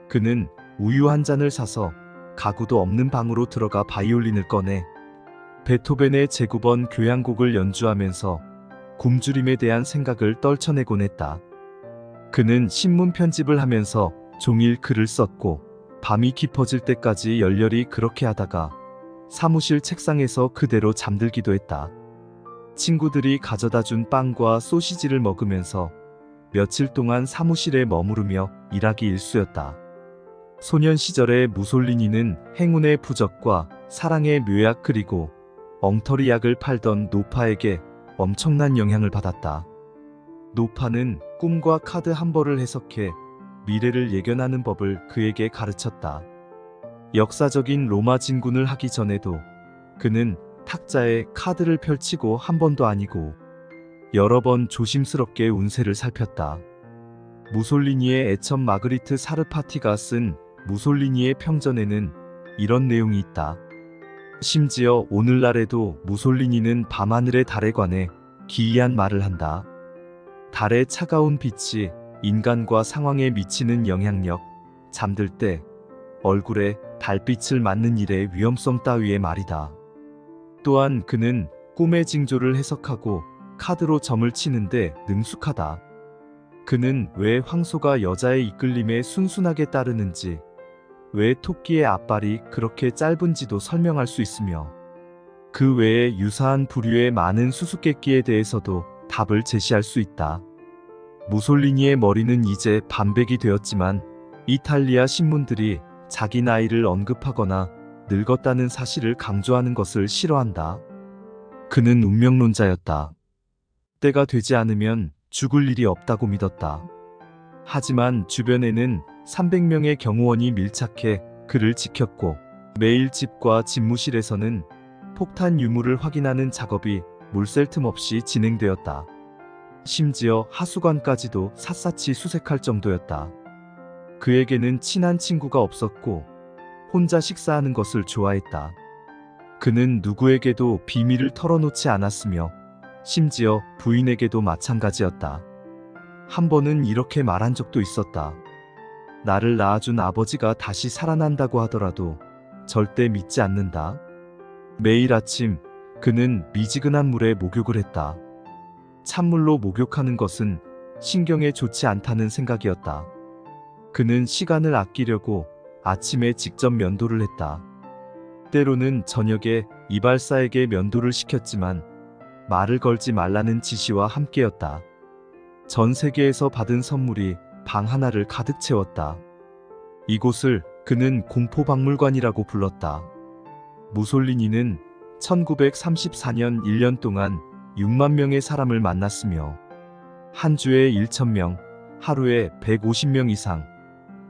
S3: 그는 우유 한 잔을 사서 가구도 없는 방으로 들어가 바이올린을 꺼내 베토벤의 제9번 교향곡을 연주하면서 굶주림에 대한 생각을 떨쳐내곤 했다. 그는 신문 편집을 하면서 종일 글을 썼고 밤이 깊어질 때까지 열렬히 그렇게 하다가 사무실 책상에서 그대로 잠들기도 했다. 친구들이 가져다 준 빵과 소시지를 먹으면서 며칠 동안 사무실에 머무르며 일하기 일쑤였다. 소년 시절의 무솔리니는 행운의 부적과 사랑의 묘약 그리고 엉터리 약을 팔던 노파에게 엄청난 영향을 받았다. 노파는 꿈과 카드 한 벌을 해석해 미래를 예견하는 법을 그에게 가르쳤다. 역사적인 로마 진군을 하기 전에도 그는 탁자에 카드를 펼치고 한 번도 아니고 여러 번 조심스럽게 운세를 살폈다. 무솔리니의 애첩 마그리트 사르파티가 쓴 무솔리니의 평전에는 이런 내용이 있다. 심지어 오늘날에도 무솔리니는 밤하늘의 달에 관해 기이한 말을 한다. 달의 차가운 빛이 인간과 상황에 미치는 영향력, 잠들 때 얼굴에 달빛을 맞는 일의 위험성 따위의 말이다. 또한 그는 꿈의 징조를 해석하고 카드로 점을 치는데 능숙하다. 그는 왜 황소가 여자의 이끌림에 순순하게 따르는지, 왜 토끼의 앞발이 그렇게 짧은지도 설명할 수 있으며 그 외에 유사한 부류의 많은 수수께끼에 대해서도 답을 제시할 수 있다. 무솔리니의 머리는 이제 반백이 되었지만 이탈리아 신문들이 자기 나이를 언급하거나 늙었다는 사실을 강조하는 것을 싫어한다. 그는 운명론자였다. 때가 되지 않으면 죽을 일이 없다고 믿었다. 하지만 주변에는 300명의 경호원이 밀착해 그를 지켰고 매일 집과 집무실에서는 폭탄 유무를 확인하는 작업이 물샐 틈 없이 진행되었다. 심지어 하수관까지도 샅샅이 수색할 정도였다. 그에게는 친한 친구가 없었고 혼자 식사하는 것을 좋아했다. 그는 누구에게도 비밀을 털어놓지 않았으며 심지어 부인에게도 마찬가지였다. 한 번은 이렇게 말한 적도 있었다. 나를 낳아준 아버지가 다시 살아난다고 하더라도 절대 믿지 않는다. 매일 아침 그는 미지근한 물에 목욕을 했다. 찬물로 목욕하는 것은 신경에 좋지 않다는 생각이었다. 그는 시간을 아끼려고 아침에 직접 면도를 했다. 때로는 저녁에 이발사에게 면도를 시켰지만 말을 걸지 말라는 지시와 함께였다. 전 세계에서 받은 선물이 방 하나를 가득 채웠다. 이곳을 그는 공포박물관이라고 불렀다. 무솔리니는 1934년 1년 동안 6만 명의 사람을 만났으며 한 주에 1,000명, 하루에 150명 이상,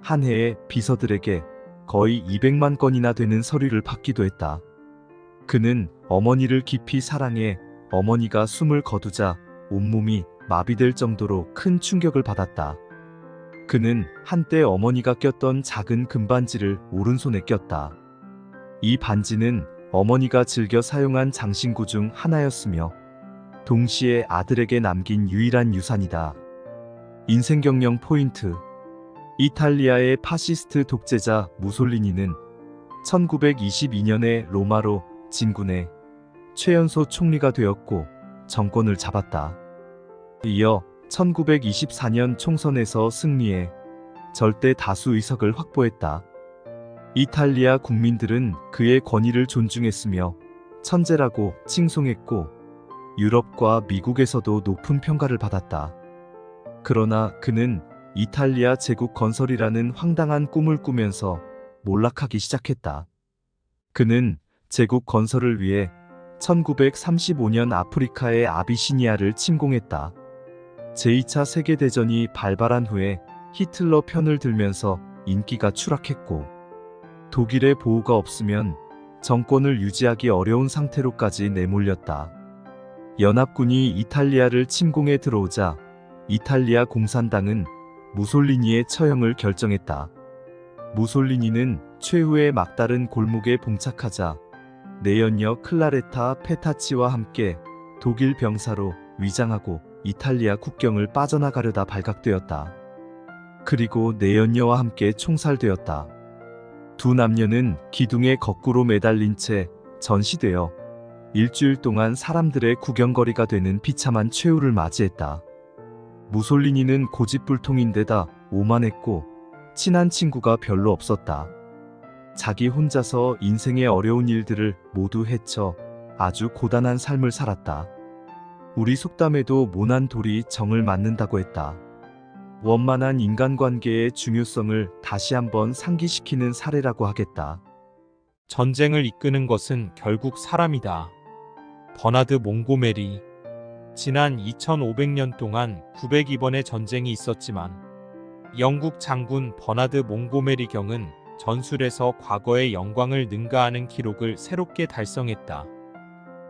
S3: 한 해에 비서들에게 거의 200만 건이나 되는 서류를 받기도 했다. 그는 어머니를 깊이 사랑해 어머니가 숨을 거두자 온몸이 마비될 정도로 큰 충격을 받았다. 그는 한때 어머니가 꼈던 작은 금반지를 오른손에 꼈다. 이 반지는 어머니가 즐겨 사용한 장신구 중 하나였으며 동시에 아들에게 남긴 유일한 유산이다. 인생경영 포인트. 이탈리아의 파시스트 독재자 무솔리니는 1922년에 로마로 진군해 최연소 총리가 되었고 정권을 잡았다. 이어 1924년 총선에서 승리해 절대 다수 의석을 확보했다. 이탈리아 국민들은 그의 권위를 존중했으며 천재라고 칭송했고 유럽과 미국에서도 높은 평가를 받았다. 그러나 그는 이탈리아 제국 건설이라는 황당한 꿈을 꾸면서 몰락하기 시작했다. 그는 제국 건설을 위해 1935년 아프리카의 아비시니아를 침공했다. 제2차 세계대전이 발발한 후에 히틀러 편을 들면서 인기가 추락했고 독일의 보호가 없으면 정권을 유지하기 어려운 상태로까지 내몰렸다. 연합군이 이탈리아를 침공해 들어오자 이탈리아 공산당은 무솔리니의 처형을 결정했다. 무솔리니는 최후의 막다른 골목에 봉착하자 내연녀 클라레타 페타치와 함께 독일 병사로 위장하고 이탈리아 국경을 빠져나가려다 발각되었다. 그리고 내연녀와 함께 총살되었다. 두 남녀는 기둥에 거꾸로 매달린 채 전시되어 일주일 동안 사람들의 구경거리가 되는 비참한 최후를 맞이했다. 무솔리니는 고집불통인데다 오만했고 친한 친구가 별로 없었다. 자기 혼자서 인생의 어려운 일들을 모두 헤쳐 아주 고단한 삶을 살았다. 우리 속담에도 모난 돌이 정을 맞는다고 했다. 원만한 인간관계의 중요성을 다시 한번 상기시키는 사례라고 하겠다.
S4: 전쟁을 이끄는 것은 결국 사람이다. 버나드 몽고메리. 지난 2500년 동안 902번의 전쟁이 있었지만 영국 장군 버나드 몽고메리 경은 전술에서 과거의 영광을 능가하는 기록을 새롭게 달성했다.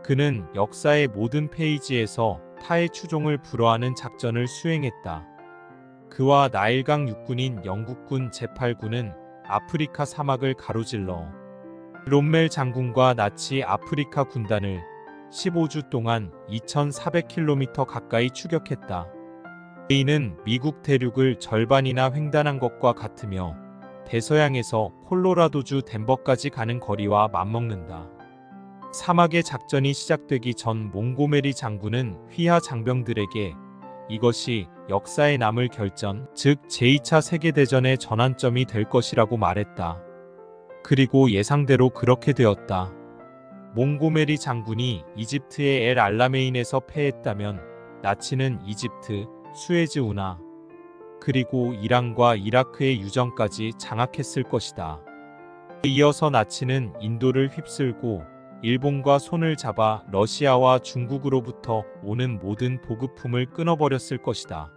S4: 그는 역사의 모든 페이지에서 타의 추종을 불허하는 작전을 수행했다. 그와 나일강 육군인 영국군 제8군은 아프리카 사막을 가로질러 롬멜 장군과 나치 아프리카 군단을 15주 동안 2400km 가까이 추격했다. 이는 미국 대륙을 절반이나 횡단한 것과 같으며 대서양에서 콜로라도주 덴버까지 가는 거리와 맞먹는다. 사막의 작전이 시작되기 전 몽고메리 장군은 휘하 장병들에게 이것이 역사에 남을 결전, 즉 제2차 세계대전의 전환점이 될 것이라고 말했다. 그리고 예상대로 그렇게 되었다. 몽고메리 장군이 이집트의 엘 알라메인에서 패했다면 나치는 이집트, 수에즈 운하, 그리고 이란과 이라크의 유정까지 장악했을 것이다. 이어서 나치는 인도를 휩쓸고 일본과 손을 잡아 러시아와 중국으로부터 오는 모든 보급품을 끊어버렸을 것이다.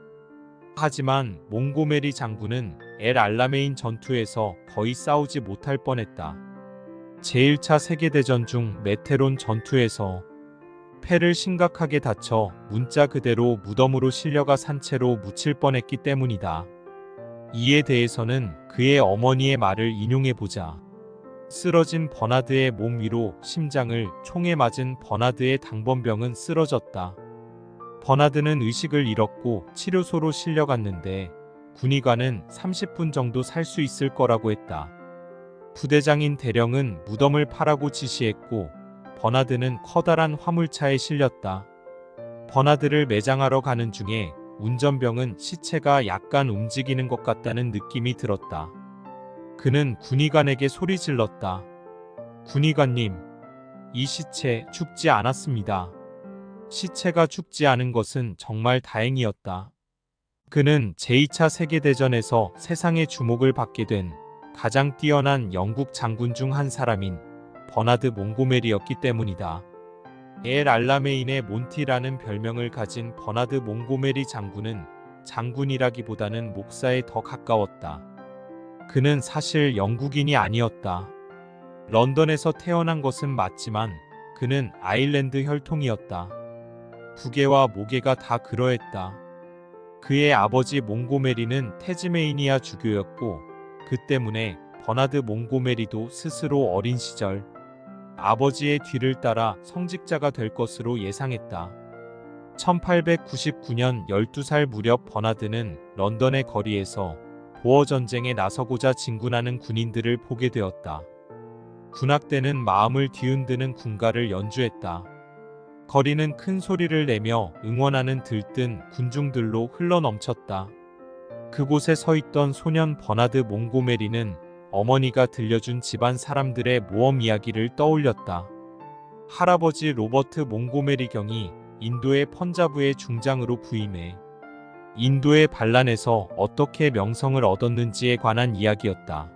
S4: 하지만 몽고메리 장군은 엘 알라메인 전투에서 거의 싸우지 못할 뻔했다. 제1차 세계대전 중 메테론 전투에서 폐를 심각하게 다쳐 문자 그대로 무덤으로 실려가 산채로 묻힐 뻔했기 때문이다. 이에 대해서는 그의 어머니의 말을 인용해보자. 쓰러진 버나드의 몸 위로 심장을 총에 맞은 버나드의 당번병은 쓰러졌다. 버나드는 의식을 잃었고 치료소로 실려갔는데 군의관은 30분 정도 살 수 있을 거라고 했다. 부대장인 대령은 무덤을 파라고 지시했고 버나드는 커다란 화물차에 실렸다. 버나드를 매장하러 가는 중에 운전병은 시체가 약간 움직이는 것 같다는 느낌이 들었다. 그는 군의관에게 소리 질렀다. 군의관님, 이 시체 죽지 않았습니다. 시체가 죽지 않은 것은 정말 다행이었다. 그는 제2차 세계대전에서 세상의 주목을 받게 된 가장 뛰어난 영국 장군 중 한 사람인 버나드 몽고메리였기 때문이다. 엘 알라메인의 몬티라는 별명을 가진 버나드 몽고메리 장군은 장군이라기보다는 목사에 더 가까웠다. 그는 사실 영국인이 아니었다. 런던에서 태어난 것은 맞지만 그는 아일랜드 혈통이었다. 부계와 모계가 다 그러했다. 그의 아버지 몽고메리는 태즈메이니아 주교였고 그 때문에 버나드 몽고메리도 스스로 어린 시절 아버지의 뒤를 따라 성직자가 될 것으로 예상했다. 1899년 12살 무렵 버나드는 런던의 거리에서 보어 전쟁에 나서고자 진군하는 군인들을 보게 되었다. 군악대는 마음을 뒤흔드는 군가를 연주했다. 거리는 큰 소리를 내며 응원하는 들뜬 군중들로 흘러넘쳤다. 그곳에 서 있던 소년 버나드 몽고메리는 어머니가 들려준 집안 사람들의 모험 이야기를 떠올렸다. 할아버지 로버트 몽고메리 경이 인도의 펀자브의 중장으로 부임해 인도의 반란에서 어떻게 명성을 얻었는지에 관한 이야기였다.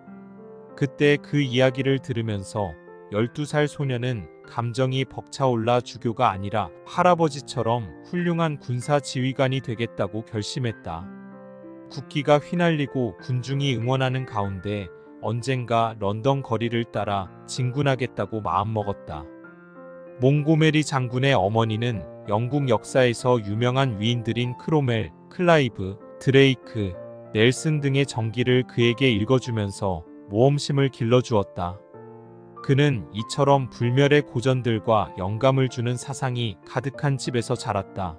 S4: 그때 그 이야기를 들으면서 12살 소녀는 감정이 벅차올라 주교가 아니라 할아버지처럼 훌륭한 군사 지휘관이 되겠다고 결심했다. 국기가 휘날리고 군중이 응원하는 가운데 언젠가 런던 거리를 따라 진군하겠다고 마음먹었다. 몽고메리 장군의 어머니는 영국 역사에서 유명한 위인들인 크로멜, 클라이브, 드레이크, 넬슨 등의 전기를 그에게 읽어주면서 모험심을 길러주었다. 그는 이처럼 불멸의 고전들과 영감을 주는 사상이 가득한 집에서 자랐다.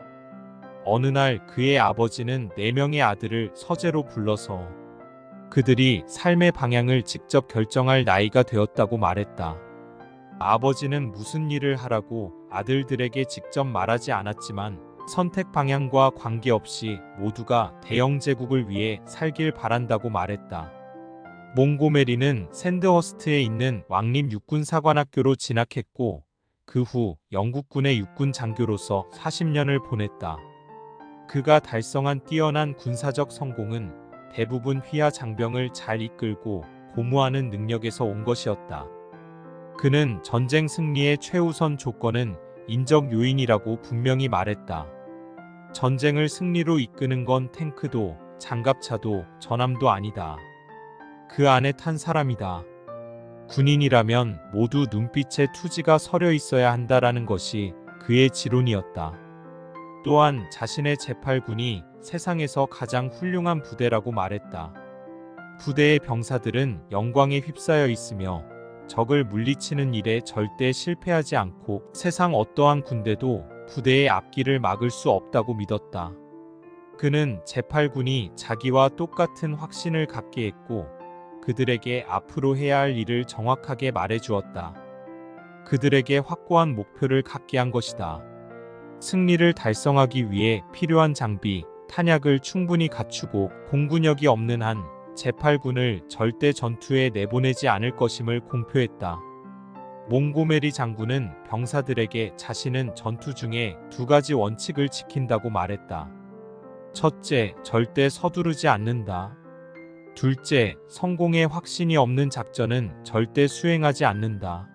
S4: 어느 날 그의 아버지는 4명의 아들을 서재로 불러서 그들이 삶의 방향을 직접 결정할 나이가 되었다고 말했다. 아버지는 무슨 일을 하라고 아들들에게 직접 말하지 않았지만 선택 방향과 관계없이 모두가 대영 제국을 위해 살길 바란다고 말했다. 몽고메리는 샌드허스트에 있는 왕립 육군사관학교로 진학했고 그 후 영국군의 육군 장교로서 40년을 보냈다. 그가 달성한 뛰어난 군사적 성공은 대부분 휘하 장병을 잘 이끌고 고무하는 능력에서 온 것이었다. 그는 전쟁 승리의 최우선 조건은 인적 요인이라고 분명히 말했다. 전쟁을 승리로 이끄는 건 탱크도 장갑차도 전함도 아니다. 그 안에 탄 사람이다. 군인이라면 모두 눈빛에 투지가 서려 있어야 한다라는 것이 그의 지론이었다. 또한 자신의 제8군이 세상에서 가장 훌륭한 부대라고 말했다. 부대의 병사들은 영광에 휩싸여 있으며 적을 물리치는 일에 절대 실패하지 않고 세상 어떠한 군대도 부대의 앞길을 막을 수 없다고 믿었다. 그는 제8군이 자기와 똑같은 확신을 갖게 했고 그들에게 앞으로 해야 할 일을 정확하게 말해주었다. 그들에게 확고한 목표를 갖게 한 것이다. 승리를 달성하기 위해 필요한 장비, 탄약을 충분히 갖추고 공군력이 없는 한 제8군을 절대 전투에 내보내지 않을 것임을 공표했다. 몽고메리 장군은 병사들에게 자신은 전투 중에 2가지 원칙을 지킨다고 말했다. 첫째, 절대 서두르지 않는다. 둘째, 성공에 확신이 없는 작전은 절대 수행하지 않는다.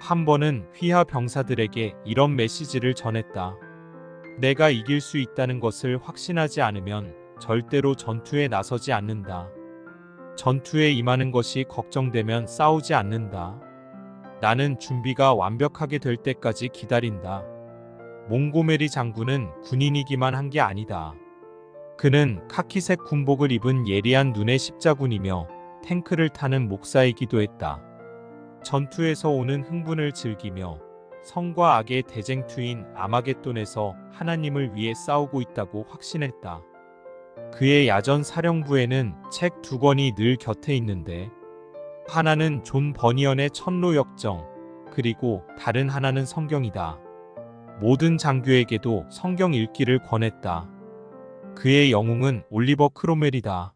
S4: 한 번은 휘하 병사들에게 이런 메시지를 전했다. 내가 이길 수 있다는 것을 확신하지 않으면 절대로 전투에 나서지 않는다. 전투에 임하는 것이 걱정되면 싸우지 않는다. 나는 준비가 완벽하게 될 때까지 기다린다. 몽고메리 장군은 군인이기만 한 게 아니다. 그는 카키색 군복을 입은 예리한 눈의 십자군이며 탱크를 타는 목사이기도 했다. 전투에서 오는 흥분을 즐기며 성과 악의 대쟁투인 아마겟돈에서 하나님을 위해 싸우고 있다고 확신했다. 그의 야전 사령부에는 책 2권이 늘 곁에 있는데, 하나는 존 버니언의 천로 역정, 그리고 다른 하나는 성경이다. 모든 장교에게도 성경 읽기를 권했다. 그의 영웅은 올리버 크로멜이다.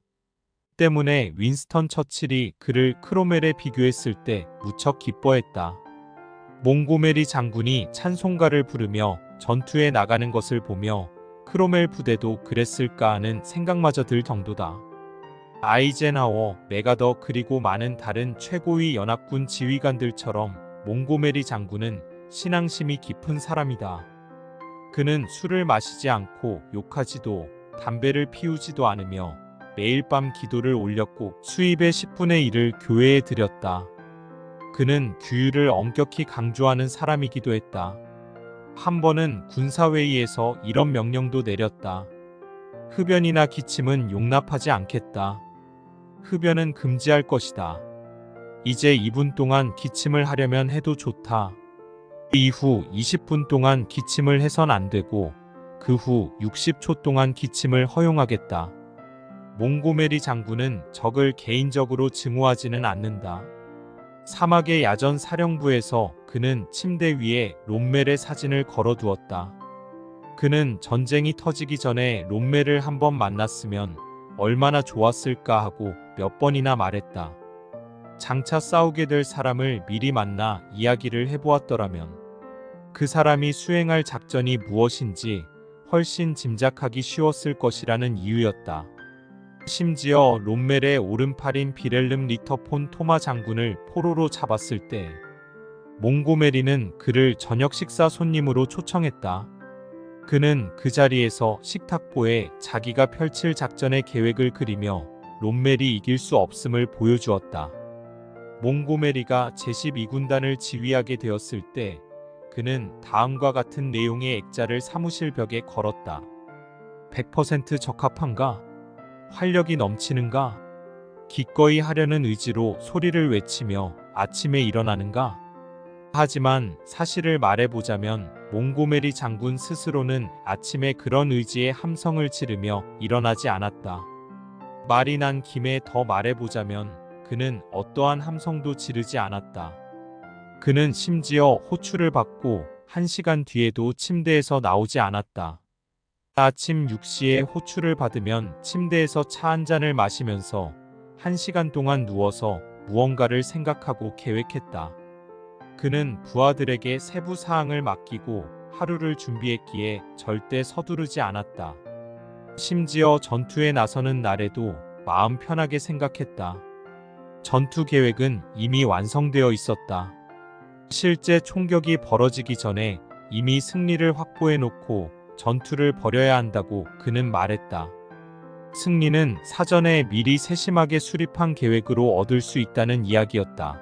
S4: 때문에 윈스턴 처칠이 그를 크로멜에 비교했을 때 무척 기뻐했다. 몽고메리 장군이 찬송가를 부르며 전투에 나가는 것을 보며 크로멜 부대도 그랬을까 하는 생각마저 들 정도다. 아이젠하워, 메가더 그리고 많은 다른 최고위 연합군 지휘관들처럼 몽고메리 장군은 신앙심이 깊은 사람이다. 그는 술을 마시지 않고 욕하지도 담배를 피우지도 않으며 매일 밤 기도를 올렸고 수입의 10분의 1을 교회에 드렸다. 그는 규율을 엄격히 강조하는 사람이기도 했다. 한 번은 군사회의에서 이런 명령도 내렸다. 흡연이나 기침은 용납하지 않겠다. 흡연은 금지할 것이다. 이제 2분 동안 기침을 하려면 해도 좋다. 이후 20분 동안 기침을 해선 안 되고 그 후 60초 동안 기침을 허용하겠다. 몽고메리 장군은 적을 개인적으로 증오하지는 않는다. 사막의 야전 사령부에서 그는 침대 위에 롬멜의 사진을 걸어두었다. 그는 전쟁이 터지기 전에 롬멜을 한번 만났으면 얼마나 좋았을까 하고 몇 번이나 말했다. 장차 싸우게 될 사람을 미리 만나 이야기를 해보았더라면 그 사람이 수행할 작전이 무엇인지 훨씬 짐작하기 쉬웠을 것이라는 이유였다. 심지어 롬멜의 오른팔인 비렐름 리터 폰 토마 장군을 포로로 잡았을 때 몽고메리는 그를 저녁 식사 손님으로 초청했다. 그는 그 자리에서 식탁보에 자기가 펼칠 작전의 계획을 그리며 롬멜이 이길 수 없음을 보여주었다. 몽고메리가 제12군단을 지휘하게 되었을 때 그는 다음과 같은 내용의 액자를 사무실 벽에 걸었다. 100% 적합한가? 활력이 넘치는가? 기꺼이 하려는 의지로 소리를 외치며 아침에 일어나는가? 하지만 사실을 말해보자면 몽고메리 장군 스스로는 아침에 그런 의지의 함성을 지르며 일어나지 않았다. 말이 난 김에 더 말해보자면 그는 어떠한 함성도 지르지 않았다. 그는 심지어 호출을 받고 1시간 뒤에도 침대에서 나오지 않았다. 아침 6시에 호출을 받으면 침대에서 차 한 잔을 마시면서 1시간 동안 누워서 무언가를 생각하고 계획했다. 그는 부하들에게 세부 사항을 맡기고 하루를 준비했기에 절대 서두르지 않았다. 심지어 전투에 나서는 날에도 마음 편하게 생각했다. 전투 계획은 이미 완성되어 있었다. 실제 총격이 벌어지기 전에 이미 승리를 확보해 놓고 전투를 벌여야 한다고 그는 말했다. 승리는 사전에 미리 세심하게 수립한 계획으로 얻을 수 있다는 이야기였다.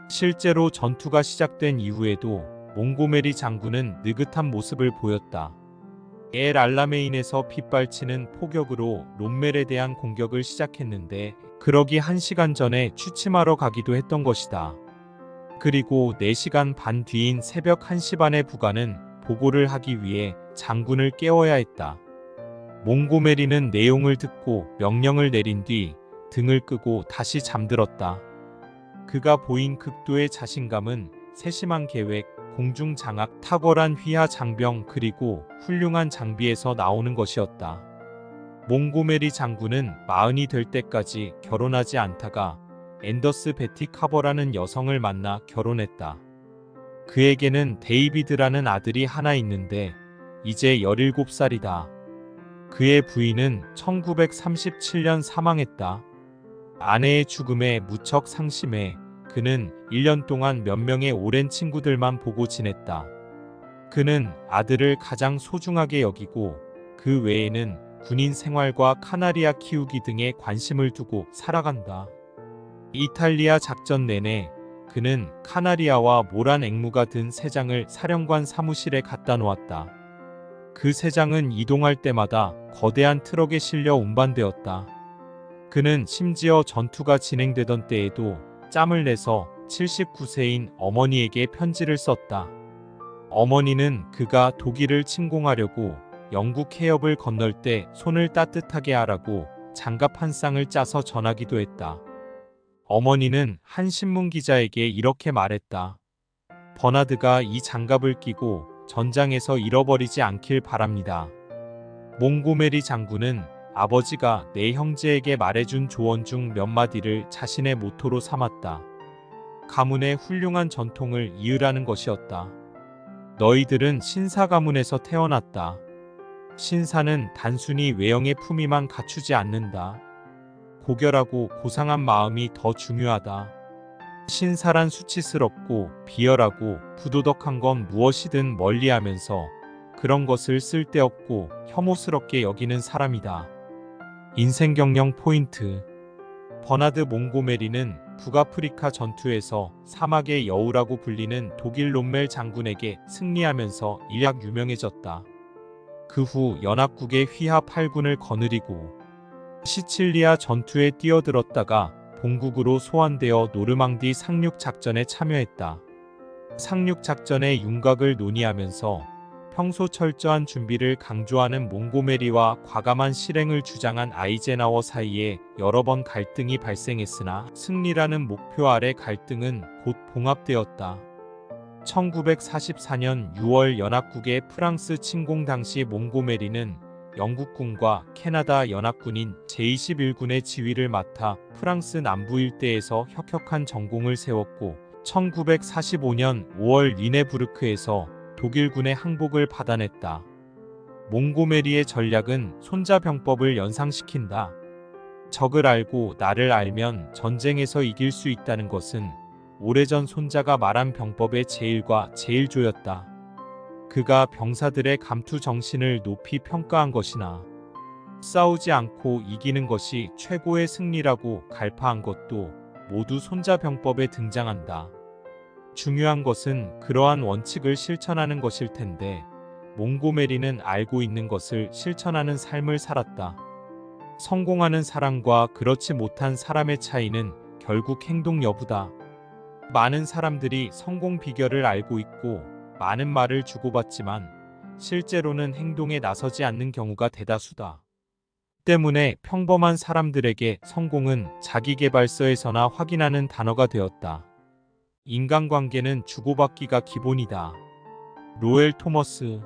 S4: 실제로 전투가 시작된 이후에도 몽고메리 장군은 느긋한 모습을 보였다. 엘 알라메인에서 빗발치는 포격으로 롬멜에 대한 공격을 시작했는데 그러기 1시간 전에 취침하러 가기도 했던 것이다. 그리고 4시간 반 뒤인 새벽 1시 반에 부관은 보고를 하기 위해 장군을 깨워야 했다. 몽고메리는 내용을 듣고 명령을 내린 뒤 등을 끄고 다시 잠들었다. 그가 보인 극도의 자신감은 세심한 계획, 공중 장악, 탁월한 휘하 장병 그리고 훌륭한 장비에서 나오는 것이었다. 몽고메리 장군은 40이 될 때까지 결혼하지 않다가
S3: 앤더스 베티 카버라는 여성을 만나 결혼했다. 그에게는 데이비드라는 아들이 하나 있는데 이제 17살이다. 그의 부인은 1937년 사망했다. 아내의 죽음에 무척 상심해 그는 1년 동안 몇 명의 오랜 친구들만 보고 지냈다. 그는 아들을 가장 소중하게 여기고 그 외에는 군인 생활과 카나리아 키우기 등에 관심을 두고 살아간다. 이탈리아 작전 내내 그는 카나리아와 모란 앵무가 든 새 장을 사령관 사무실에 갖다 놓았다. 그 새 장은 이동할 때마다 거대한 트럭에 실려 운반되었다. 그는 심지어 전투가 진행되던 때에도 짬을 내서 79세인 어머니에게 편지를 썼다. 어머니는 그가 독일을 침공하려고 영국 해협을 건널 때 손을 따뜻하게 하라고 장갑 한 쌍을 짜서 전하기도 했다. 어머니는 한 신문 기자에게 이렇게 말했다. 버나드가 이 장갑을 끼고 전장에서 잃어버리지 않길 바랍니다. 몽고메리 장군은 아버지가 내 형제에게 말해준 조언 중 몇 마디를 자신의 모토로 삼았다. 가문의 훌륭한 전통을 이으라는 것이었다. 너희들은 신사 가문에서 태어났다. 신사는 단순히 외형의 품위만 갖추지 않는다. 고결하고 고상한 마음이 더 중요하다. 신사란 수치스럽고 비열하고 부도덕한 건 무엇이든 멀리하면서 그런 것을 쓸데없고 혐오스럽게 여기는 사람이다. 인생 경영 포인트. 버나드 몽고메리는 북아프리카 전투에서 사막의 여우라고 불리는 독일 롬멜 장군에게 승리하면서 일약 유명해졌다. 그 후 연합국의 휘하 8군을 거느리고 시칠리아 전투에 뛰어들었다가 본국으로 소환되어 노르망디 상륙 작전에 참여했다. 상륙 작전의 윤곽을 논의하면서 평소 철저한 준비를 강조하는 몽고메리와 과감한 실행을 주장한 아이젠하워 사이에 여러 번 갈등이 발생했으나 승리라는 목표 아래 갈등은 곧 봉합되었다. 1944년 6월 연합국의 프랑스 침공 당시 몽고메리는 영국군과 캐나다 연합군인 제21군의 지휘를 맡아 프랑스 남부 일대에서 혁혁한 전공을 세웠고 1945년 5월 리네부르크에서 독일군의 항복을 받아냈다. 몽고메리의 전략은 손자병법을 연상시킨다. 적을 알고 나를 알면 전쟁에서 이길 수 있다는 것은 오래전 손자가 말한 병법의 제일과 제일조였다. 그가 병사들의 감투 정신을 높이 평가한 것이나 싸우지 않고 이기는 것이 최고의 승리라고 갈파한 것도 모두 손자병법에 등장한다. 중요한 것은 그러한 원칙을 실천하는 것일 텐데 몽고메리는 알고 있는 것을 실천하는 삶을 살았다. 성공하는 사람과 그렇지 못한 사람의 차이는 결국 행동 여부다. 많은 사람들이 성공 비결을 알고 있고 많은 말을 주고받지만 실제로는 행동에 나서지 않는 경우가 대다수다. 때문에 평범한 사람들에게 성공은 자기계발서에서나 확인하는 단어가 되었다. 인간관계는 주고받기가 기본이다. 로엘 토머스.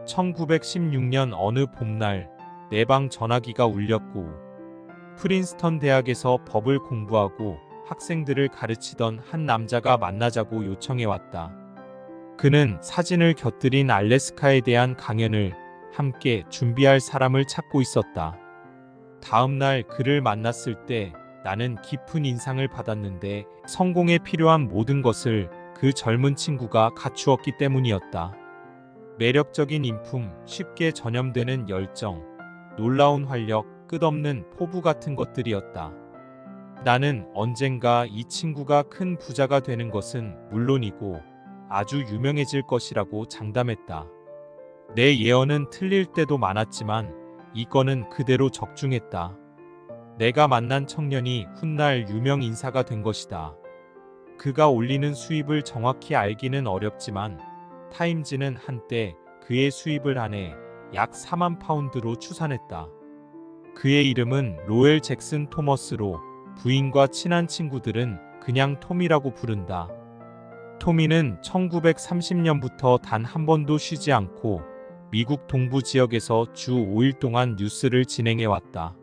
S3: 1916년 어느 봄날 내 방 전화기가 울렸고 프린스턴 대학에서 법을 공부하고 학생들을 가르치던 한 남자가 만나자고 요청해 왔다. 그는 사진을 곁들인 알래스카에 대한 강연을 함께 준비할 사람을 찾고 있었다. 다음 날 그를 만났을 때 나는 깊은 인상을 받았는데 성공에 필요한 모든 것을 그 젊은 친구가 갖추었기 때문이었다. 매력적인 인품, 쉽게 전염되는 열정, 놀라운 활력, 끝없는 포부 같은 것들이었다. 나는 언젠가 이 친구가 큰 부자가 되는 것은 물론이고 아주 유명해질 것이라고 장담했다. 내 예언은 틀릴 때도 많았지만 이 건은 그대로 적중했다. 내가 만난 청년이 훗날 유명 인사가 된 것이다. 그가 올리는 수입을 정확히 알기는 어렵지만 타임지는 한때 그의 수입을 한 해 약 4만 파운드로 추산했다. 그의 이름은 로엘 잭슨 토머스로 부인과 친한 친구들은 그냥 톰이라고 부른다. 토미는 1930년부터 단 한 번도 쉬지 않고 미국 동부 지역에서 주 5일 동안 뉴스를 진행해왔다.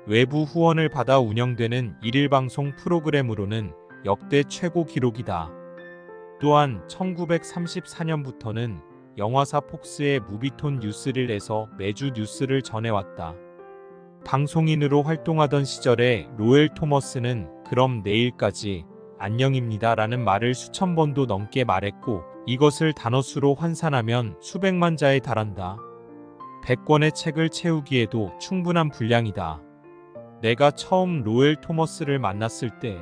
S4: 외부 후원을 받아 운영되는 일일 방송 프로그램으로는 역대 최고 기록이다. 또한 1934년부터는 영화사 폭스의 무비톤 뉴스릴에서 매주 뉴스를 전해왔다. 방송인으로 활동하던 시절에 로엘 토머스는 그럼 내일까지 안녕입니다 라는 말을 수천 번도 넘게 말했고 이것을 단어수로 환산하면 수백만 자에 달한다. 100권의 책을 채우기에도 충분한 분량이다. 내가 처음 로엘 토머스를 만났을 때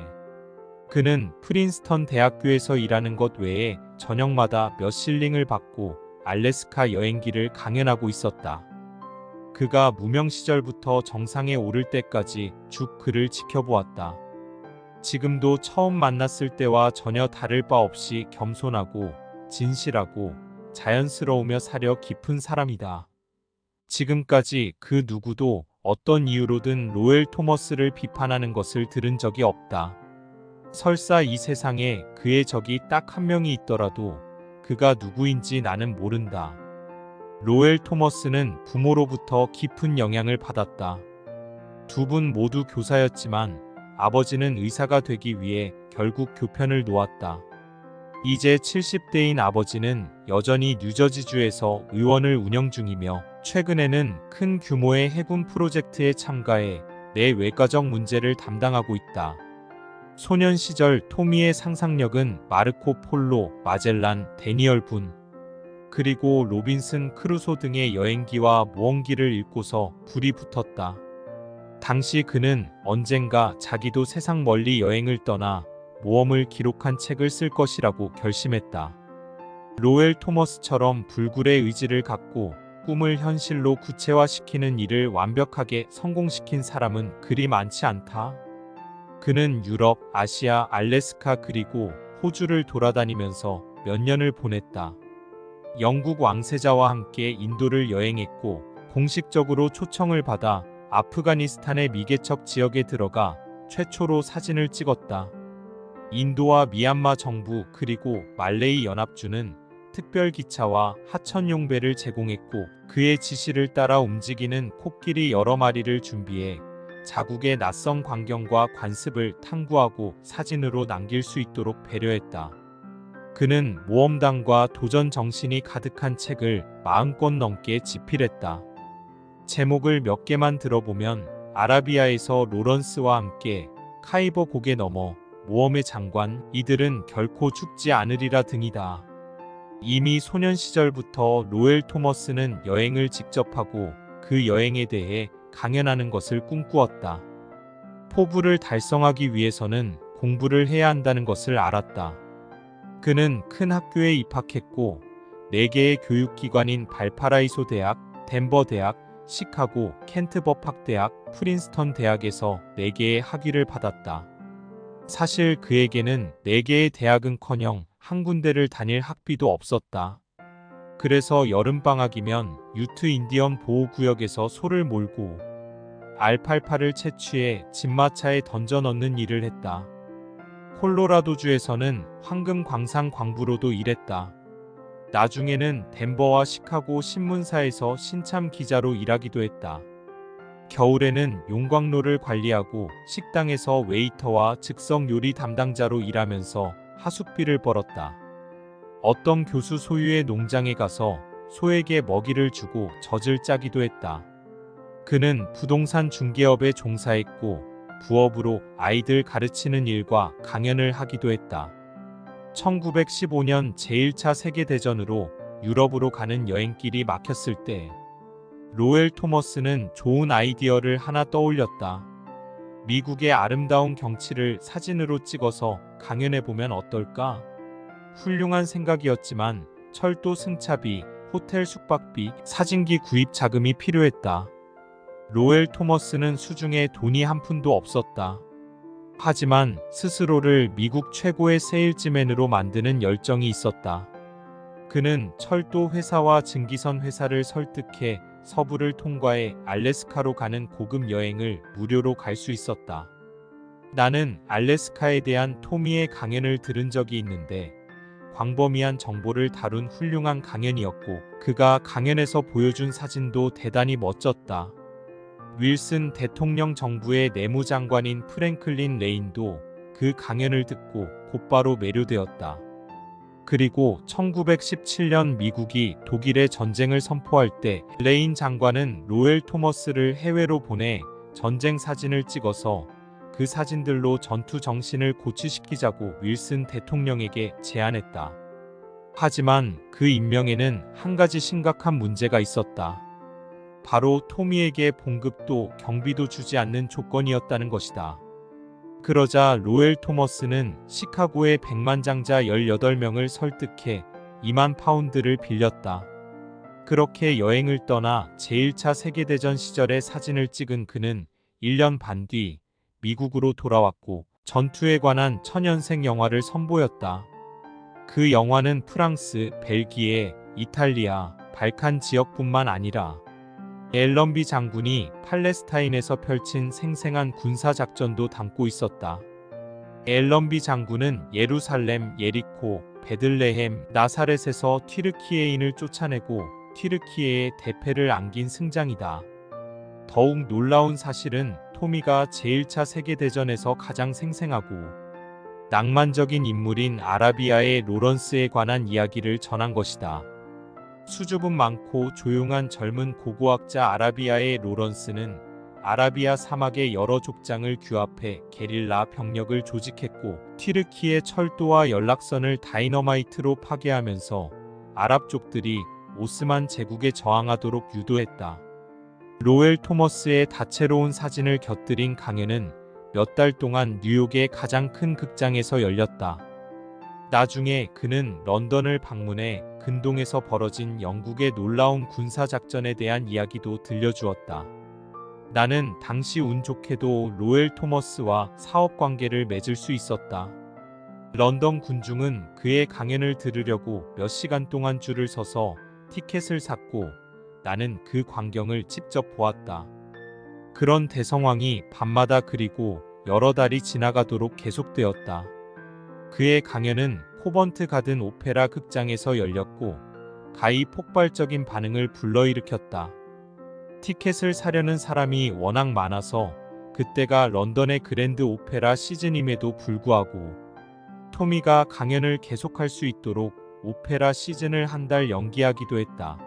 S4: 그는 프린스턴 대학교에서 일하는 것 외에 저녁마다 몇 실링을 받고 알래스카 여행기를 강연하고 있었다. 그가 무명 시절부터 정상에 오를 때까지 쭉 그를 지켜보았다. 지금도 처음 만났을 때와 전혀 다를 바 없이 겸손하고 진실하고 자연스러우며 사려 깊은 사람이다. 지금까지 그 누구도 어떤 이유로든 로엘 토머스를 비판하는 것을 들은 적이 없다. 설사 이 세상에 그의 적이 딱 한 명이 있더라도 그가 누구인지 나는 모른다. 로엘 토머스는 부모로부터 깊은 영향을 받았다. 두 분 모두 교사였지만 아버지는 의사가 되기 위해 결국 교편을 놓았다. 이제 70대인 아버지는 여전히 뉴저지주에서 의원을 운영 중이며 최근에는 큰 규모의 해군 프로젝트에 참가해 내외과적 문제를 담당하고 있다. 소년 시절 토미의 상상력은 마르코 폴로, 마젤란, 데니얼 분, 그리고 로빈슨 크루소 등의 여행기와 모험기를 읽고서 불이 붙었다. 당시 그는 언젠가 자기도 세상 멀리 여행을 떠나 모험을 기록한 책을 쓸 것이라고 결심했다. 로엘 토머스처럼 불굴의 의지를 갖고 꿈을 현실로 구체화시키는 일을 완벽하게 성공시킨 사람은 그리 많지 않다. 그는 유럽, 아시아, 알래스카 그리고 호주를 돌아다니면서 몇 년을 보냈다. 영국 왕세자와 함께 인도를 여행했고 공식적으로 초청을 받아 아프가니스탄의 미개척 지역에 들어가 최초로 사진을 찍었다. 인도와 미얀마 정부 그리고 말레이 연합주는 특별 기차와 하천용배를 제공했고 그의 지시를 따라 움직이는 코끼리 여러 마리를 준비해 자국의 낯선 광경과 관습을 탐구하고 사진으로 남길 수 있도록 배려했다. 그는 모험담과 도전 정신이 가득한 책을 40권 넘게 집필했다. 제목을 몇 개만 들어보면 아라비아에서 로런스와 함께 카이버 고개 넘어 모험의 장관, 이들은 결코 죽지 않으리라 등이다. 이미 소년 시절부터 로엘 토머스는 여행을 직접 하고 그 여행에 대해 강연하는 것을 꿈꾸었다. 포부를 달성하기 위해서는 공부를 해야 한다는 것을 알았다. 그는 큰 학교에 입학했고 4개의 교육기관인 발파라이소 대학, 덴버 대학, 시카고, 켄트 법학대학, 프린스턴 대학에서 4개의 학위를 받았다. 사실 그에게는 4개의 대학은커녕 한 군데를 다닐 학비도 없었다. 그래서 여름방학이면 유트 인디언 보호구역에서 소를 몰고 알팔파를 채취해 진마차에 던져 넣는 일을 했다. 콜로라도주에서는 황금 광산 광부로도 일했다. 나중에는 덴버와 시카고 신문사에서 신참 기자로 일하기도 했다. 겨울에는 용광로를 관리하고 식당에서 웨이터와 즉석 요리 담당자로 일하면서 하숙비를 벌었다. 어떤 교수 소유의 농장에 가서 소에게 먹이를 주고 젖을 짜기도 했다. 그는 부동산 중개업에 종사했고 부업으로 아이들 가르치는 일과 강연을 하기도 했다. 1915년 제1차 세계대전으로 유럽으로 가는 여행길이 막혔을 때 로엘 토머스는 좋은 아이디어를 하나 떠올렸다. 미국의 아름다운 경치를 사진으로 찍어서 강연해보면 어떨까? 훌륭한 생각이었지만 철도 승차비, 호텔 숙박비, 사진기 구입 자금이 필요했다. 로엘 토머스는 수중에 돈이 한 푼도 없었다. 하지만 스스로를 미국 최고의 세일즈맨으로 만드는 열정이 있었다. 그는 철도 회사와 증기선 회사를 설득해 서부를 통과해 알래스카로 가는 고급 여행을 무료로 갈 수 있었다. 나는 알래스카에 대한 토미의 강연을 들은 적이 있는데 광범위한 정보를 다룬 훌륭한 강연이었고 그가 강연에서 보여준 사진도 대단히 멋졌다. 윌슨 대통령 정부의 내무장관인 프랭클린 레인도 그 강연을 듣고 곧바로 매료되었다. 그리고 1917년 미국이 독일의 전쟁을 선포할 때 레인 장관은 로엘 토머스를 해외로 보내 전쟁 사진을 찍어서 그 사진들로 전투 정신을 고취시키자고 윌슨 대통령에게 제안했다. 하지만 그 임명에는 한 가지 심각한 문제가 있었다. 바로 토미에게 봉급도 경비도 주지 않는 조건이었다는 것이다. 그러자 로엘 토머스는 시카고의 백만장자 18명을 설득해 2만 파운드를 빌렸다. 그렇게 여행을 떠나 제1차 세계대전 시절의 사진을 찍은 그는 1년 반 뒤 미국으로 돌아왔고 전투에 관한 천연색 영화를 선보였다. 그 영화는 프랑스, 벨기에, 이탈리아, 발칸 지역뿐만 아니라 앨런비 장군이 팔레스타인에서 펼친 생생한 군사작전도 담고 있었다. 앨런비 장군은 예루살렘, 예리코, 베들레헴, 나사렛에서 튀르키예인을 쫓아내고 튀르키예의 대패를 안긴 승장이다. 더욱 놀라운 사실은 토미가 제1차 세계대전에서 가장 생생하고 낭만적인 인물인 아라비아의 로런스에 관한 이야기를 전한 것이다. 수줍음 많고 조용한 젊은 고고학자 아라비아의 로런스는 아라비아 사막의 여러 족장을 규합해 게릴라 병력을 조직했고 튀르키예 철도와 연락선을 다이너마이트로 파괴하면서 아랍족들이 오스만 제국에 저항하도록 유도했다. 로엘 토머스의 다채로운 사진을 곁들인 강연은 몇 달 동안 뉴욕의 가장 큰 극장에서 열렸다. 나중에 그는 런던을 방문해 근동에서 벌어진 영국의 놀라운 군사작전에 대한 이야기도 들려주었다. 나는 당시 운 좋게도 로엘 토머스와 사업관계를 맺을 수 있었다. 런던 군중은 그의 강연을 들으려고 몇 시간 동안 줄을 서서 티켓을 샀고 나는 그 광경을 직접 보았다. 그런 대성황이 밤마다 그리고 여러 달이 지나가도록 계속되었다. 그의 강연은 코번트 가든 오페라 극장에서 열렸고 가히 폭발적인 반응을 불러일으켰다. 티켓을 사려는 사람이 워낙 많아서 그때가 런던의 그랜드 오페라 시즌임에도 불구하고 토미가 강연을 계속할 수 있도록 오페라 시즌을 한 달 연기하기도 했다.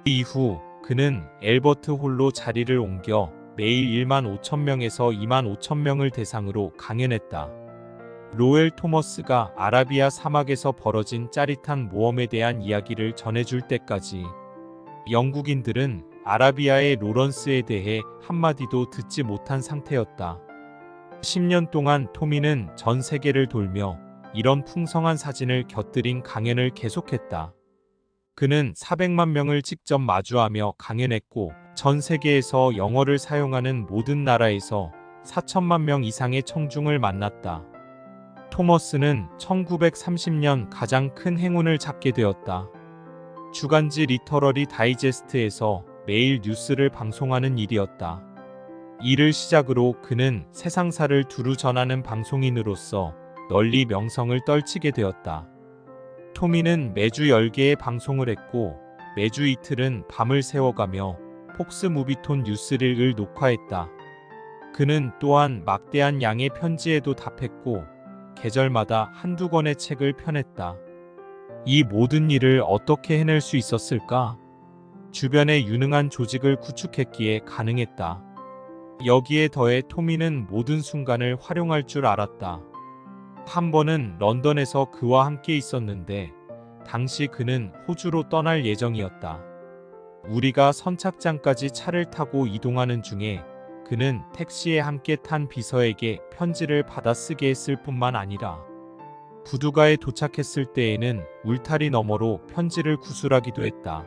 S4: 그 이후 그는 엘버트 홀로 자리를 옮겨 매일 1만 5천 명에서 2만 5천 명을 대상으로 강연했다. 로엘 토머스가 아라비아 사막에서 벌어진 짜릿한 모험에 대한 이야기를 전해줄 때까지 영국인들은 아라비아의 로런스에 대해 한마디도 듣지 못한 상태였다. 10년 동안 토미는 전 세계를 돌며 이런 풍성한 사진을 곁들인 강연을 계속했다. 그는 400만 명을 직접 마주하며 강연했고 전 세계에서 영어를 사용하는 모든 나라에서 4천만 명 이상의 청중을 만났다. 토머스는 1930년 가장 큰 행운을 잡게 되었다. 주간지 리터러리 다이제스트에서 매일 뉴스를 방송하는 일이었다. 이를 시작으로 그는 세상사를 두루 전하는 방송인으로서 널리 명성을 떨치게 되었다. 토미는 매주 10개의 방송을 했고 매주 이틀은 밤을 새워가며 폭스 무비톤 뉴스를 녹화했다. 그는 또한 막대한 양의 편지에도 답했고 계절마다 한두 권의 책을 펴냈다. 이 모든 일을 어떻게 해낼 수 있었을까? 주변에 유능한 조직을 구축했기에 가능했다. 여기에 더해 토미는 모든 순간을 활용할 줄 알았다. 한 번은 런던에서 그와 함께 있었는데 당시 그는 호주로 떠날 예정이었다. 우리가 선착장까지 차를 타고 이동하는 중에 그는 택시에 함께 탄 비서에게 편지를 받아 쓰게 했을 뿐만 아니라 부두가에 도착했을 때에는 울타리 너머로 편지를 구술하기도 했다.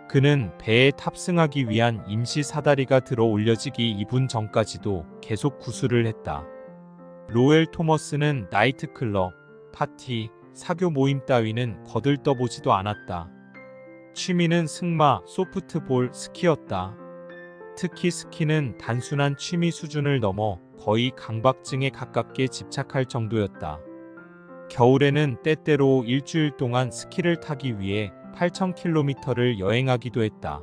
S4: 그는 배에 탑승하기 위한 임시 사다리가 들어 올려지기 2분 전까지도 계속 구술을 했다. 로엘 토머스는 나이트클럽, 파티, 사교 모임 따위는 거들떠보지도 않았다. 취미는 승마, 소프트볼, 스키였다. 특히 스키는 단순한 취미 수준을 넘어 거의 강박증에 가깝게 집착할 정도였다. 겨울에는 때때로 일주일 동안 스키를 타기 위해 8,000km를 여행하기도 했다.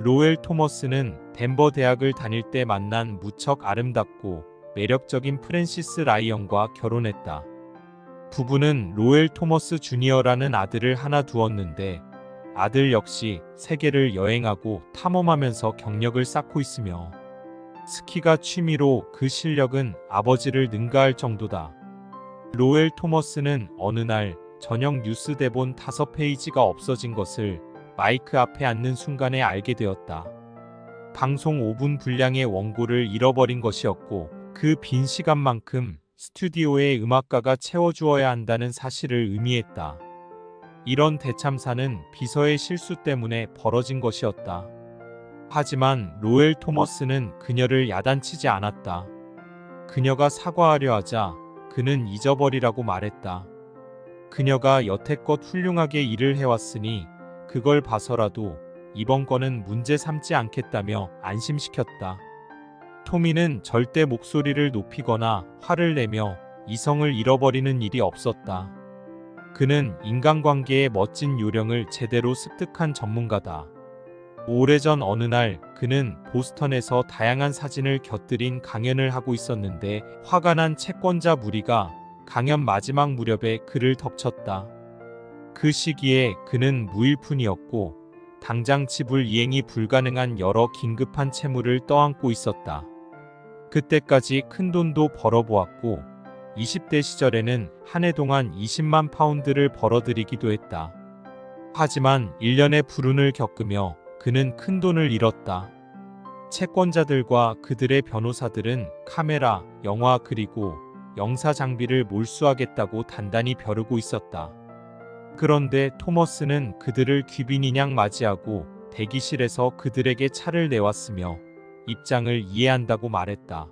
S4: 로엘 토머스는 덴버 대학을 다닐 때 만난 무척 아름답고 매력적인 프랜시스 라이언과 결혼했다. 부부는 로엘 토머스 주니어라는 아들을 하나 두었는데 아들 역시 세계를 여행하고 탐험하면서 경력을 쌓고 있으며 스키가 취미로 그 실력은 아버지를 능가할 정도다. 로엘 토머스는 어느 날 저녁 뉴스 대본 5페이지가 없어진 것을 마이크 앞에 앉는 순간에 알게 되었다. 방송 5분 분량의 원고를 잃어버린 것이었고 그 빈 시간만큼 스튜디오에 음악가가 채워주어야 한다는 사실을 의미했다. 이런 대참사는 비서의 실수 때문에 벌어진 것이었다. 하지만 로엘 토머스는 그녀를 야단치지 않았다. 그녀가 사과하려 하자 그는 잊어버리라고 말했다. 그녀가 여태껏 훌륭하게 일을 해왔으니 그걸 봐서라도 이번 건은 문제 삼지 않겠다며 안심시켰다. 토미는 절대 목소리를 높이거나 화를 내며 이성을 잃어버리는 일이 없었다. 그는 인간관계의 멋진 요령을 제대로 습득한 전문가다. 오래전 어느 날 그는 보스턴에서 다양한 사진을 곁들인 강연을 하고 있었는데 화가 난 채권자 무리가 강연 마지막 무렵에 그를 덮쳤다. 그 시기에 그는 무일푼이었고 당장 지불 이행이 불가능한 여러 긴급한 채무를 떠안고 있었다. 그때까지 큰돈도 벌어보았고 20대 시절에는 한 해 동안 20만 파운드를 벌어들이기도 했다. 하지만 1년의 불운을 겪으며 그는 큰돈을 잃었다. 채권자들과 그들의 변호사들은 카메라, 영화 그리고 영사 장비를 몰수하겠다고 단단히 벼르고 있었다. 그런데 토머스는 그들을 귀빈이냥 맞이하고 대기실에서 그들에게 차를 내왔으며 입장을 이해한다고 말했다.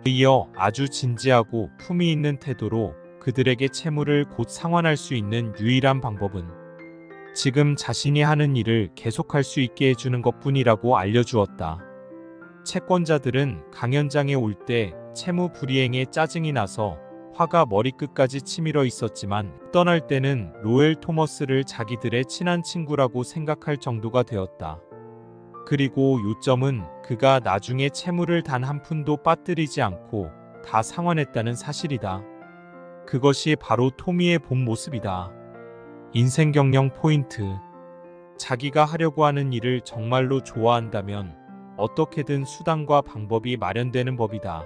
S4: 이어 아주 진지하고 품위 있는 태도로 그들에게 채무를 곧 상환할 수 있는 유일한 방법은 지금 자신이 하는 일을 계속할 수 있게 해주는 것뿐이라고 알려주었다. 채권자들은 강연장에 올 때 채무 불이행에 짜증이 나서 화가 머리끝까지 치밀어 있었지만 떠날 때는 로엘 토머스를 자기들의 친한 친구라고 생각할 정도가 되었다. 그리고 요점은 그가 나중에 채무를 단 한 푼도 빠뜨리지 않고 다 상환했다는 사실이다. 그것이 바로 토미의 본 모습이다. 인생 경영 포인트. 자기가 하려고 하는 일을 정말로 좋아한다면 어떻게든 수단과 방법이 마련되는 법이다.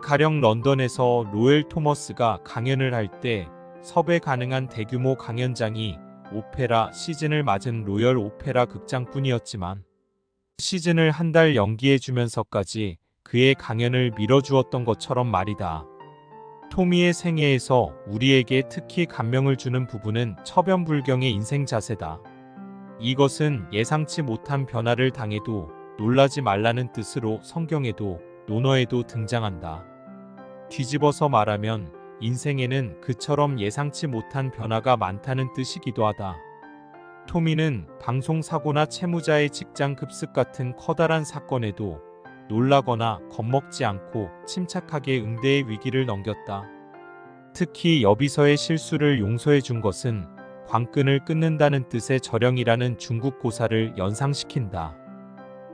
S4: 가령 런던에서 로엘 토머스가 강연을 할 때 섭외 가능한 대규모 강연장이 오페라 시즌을 맞은 로열 오페라 극장뿐이었지만 시즌을 한 달 연기해주면서까지 그의 강연을 밀어주었던 것처럼 말이다. 토미의 생애에서 우리에게 특히 감명을 주는 부분은 처변불경의 인생 자세다. 이것은 예상치 못한 변화를 당해도 놀라지 말라는 뜻으로 성경에도 논어에도 등장한다. 뒤집어서 말하면 인생에는 그처럼 예상치 못한 변화가 많다는 뜻이기도 하다. 토미는 방송사고나 채무자의 직장 급습 같은 커다란 사건에도 놀라거나 겁먹지 않고 침착하게 응대의 위기를 넘겼다. 특히 여비서의 실수를 용서해 준 것은 관끈을 끊는다는 뜻의 절영이라는 중국 고사를 연상시킨다.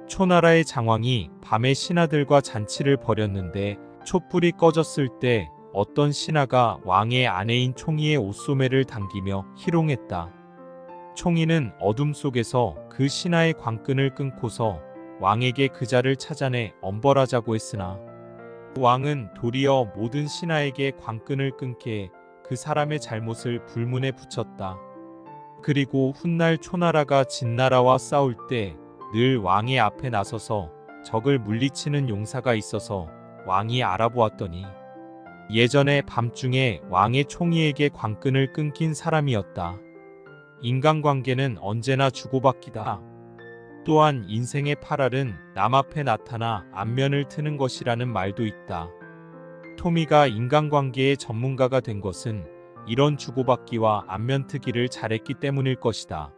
S4: 초나라의 장왕이 밤에 신하들과 잔치를 벌였는데 촛불이 꺼졌을 때 어떤 신하가 왕의 아내인 총이의 옷소매를 당기며 희롱했다. 총이는 어둠 속에서 그 신하의 관끈을 끊고서 왕에게 그자를 찾아내 엄벌하자고 했으나 왕은 도리어 모든 신하에게 관끈을 끊게 해 그 사람의 잘못을 불문에 붙였다. 그리고 훗날 초나라가 진나라와 싸울 때 늘 왕의 앞에 나서서 적을 물리치는 용사가 있어서 왕이 알아보았더니 예전에 밤중에 왕의 총이에게 관끈을 끊긴 사람이었다. 인간관계는 언제나 주고받기다. 또한 인생의 8알은 남 앞에 나타나 안면을 트는 것이라는 말도 있다. 토미가 인간관계의 전문가가 된 것은 이런 주고받기와 안면트기를 잘했기 때문일 것이다.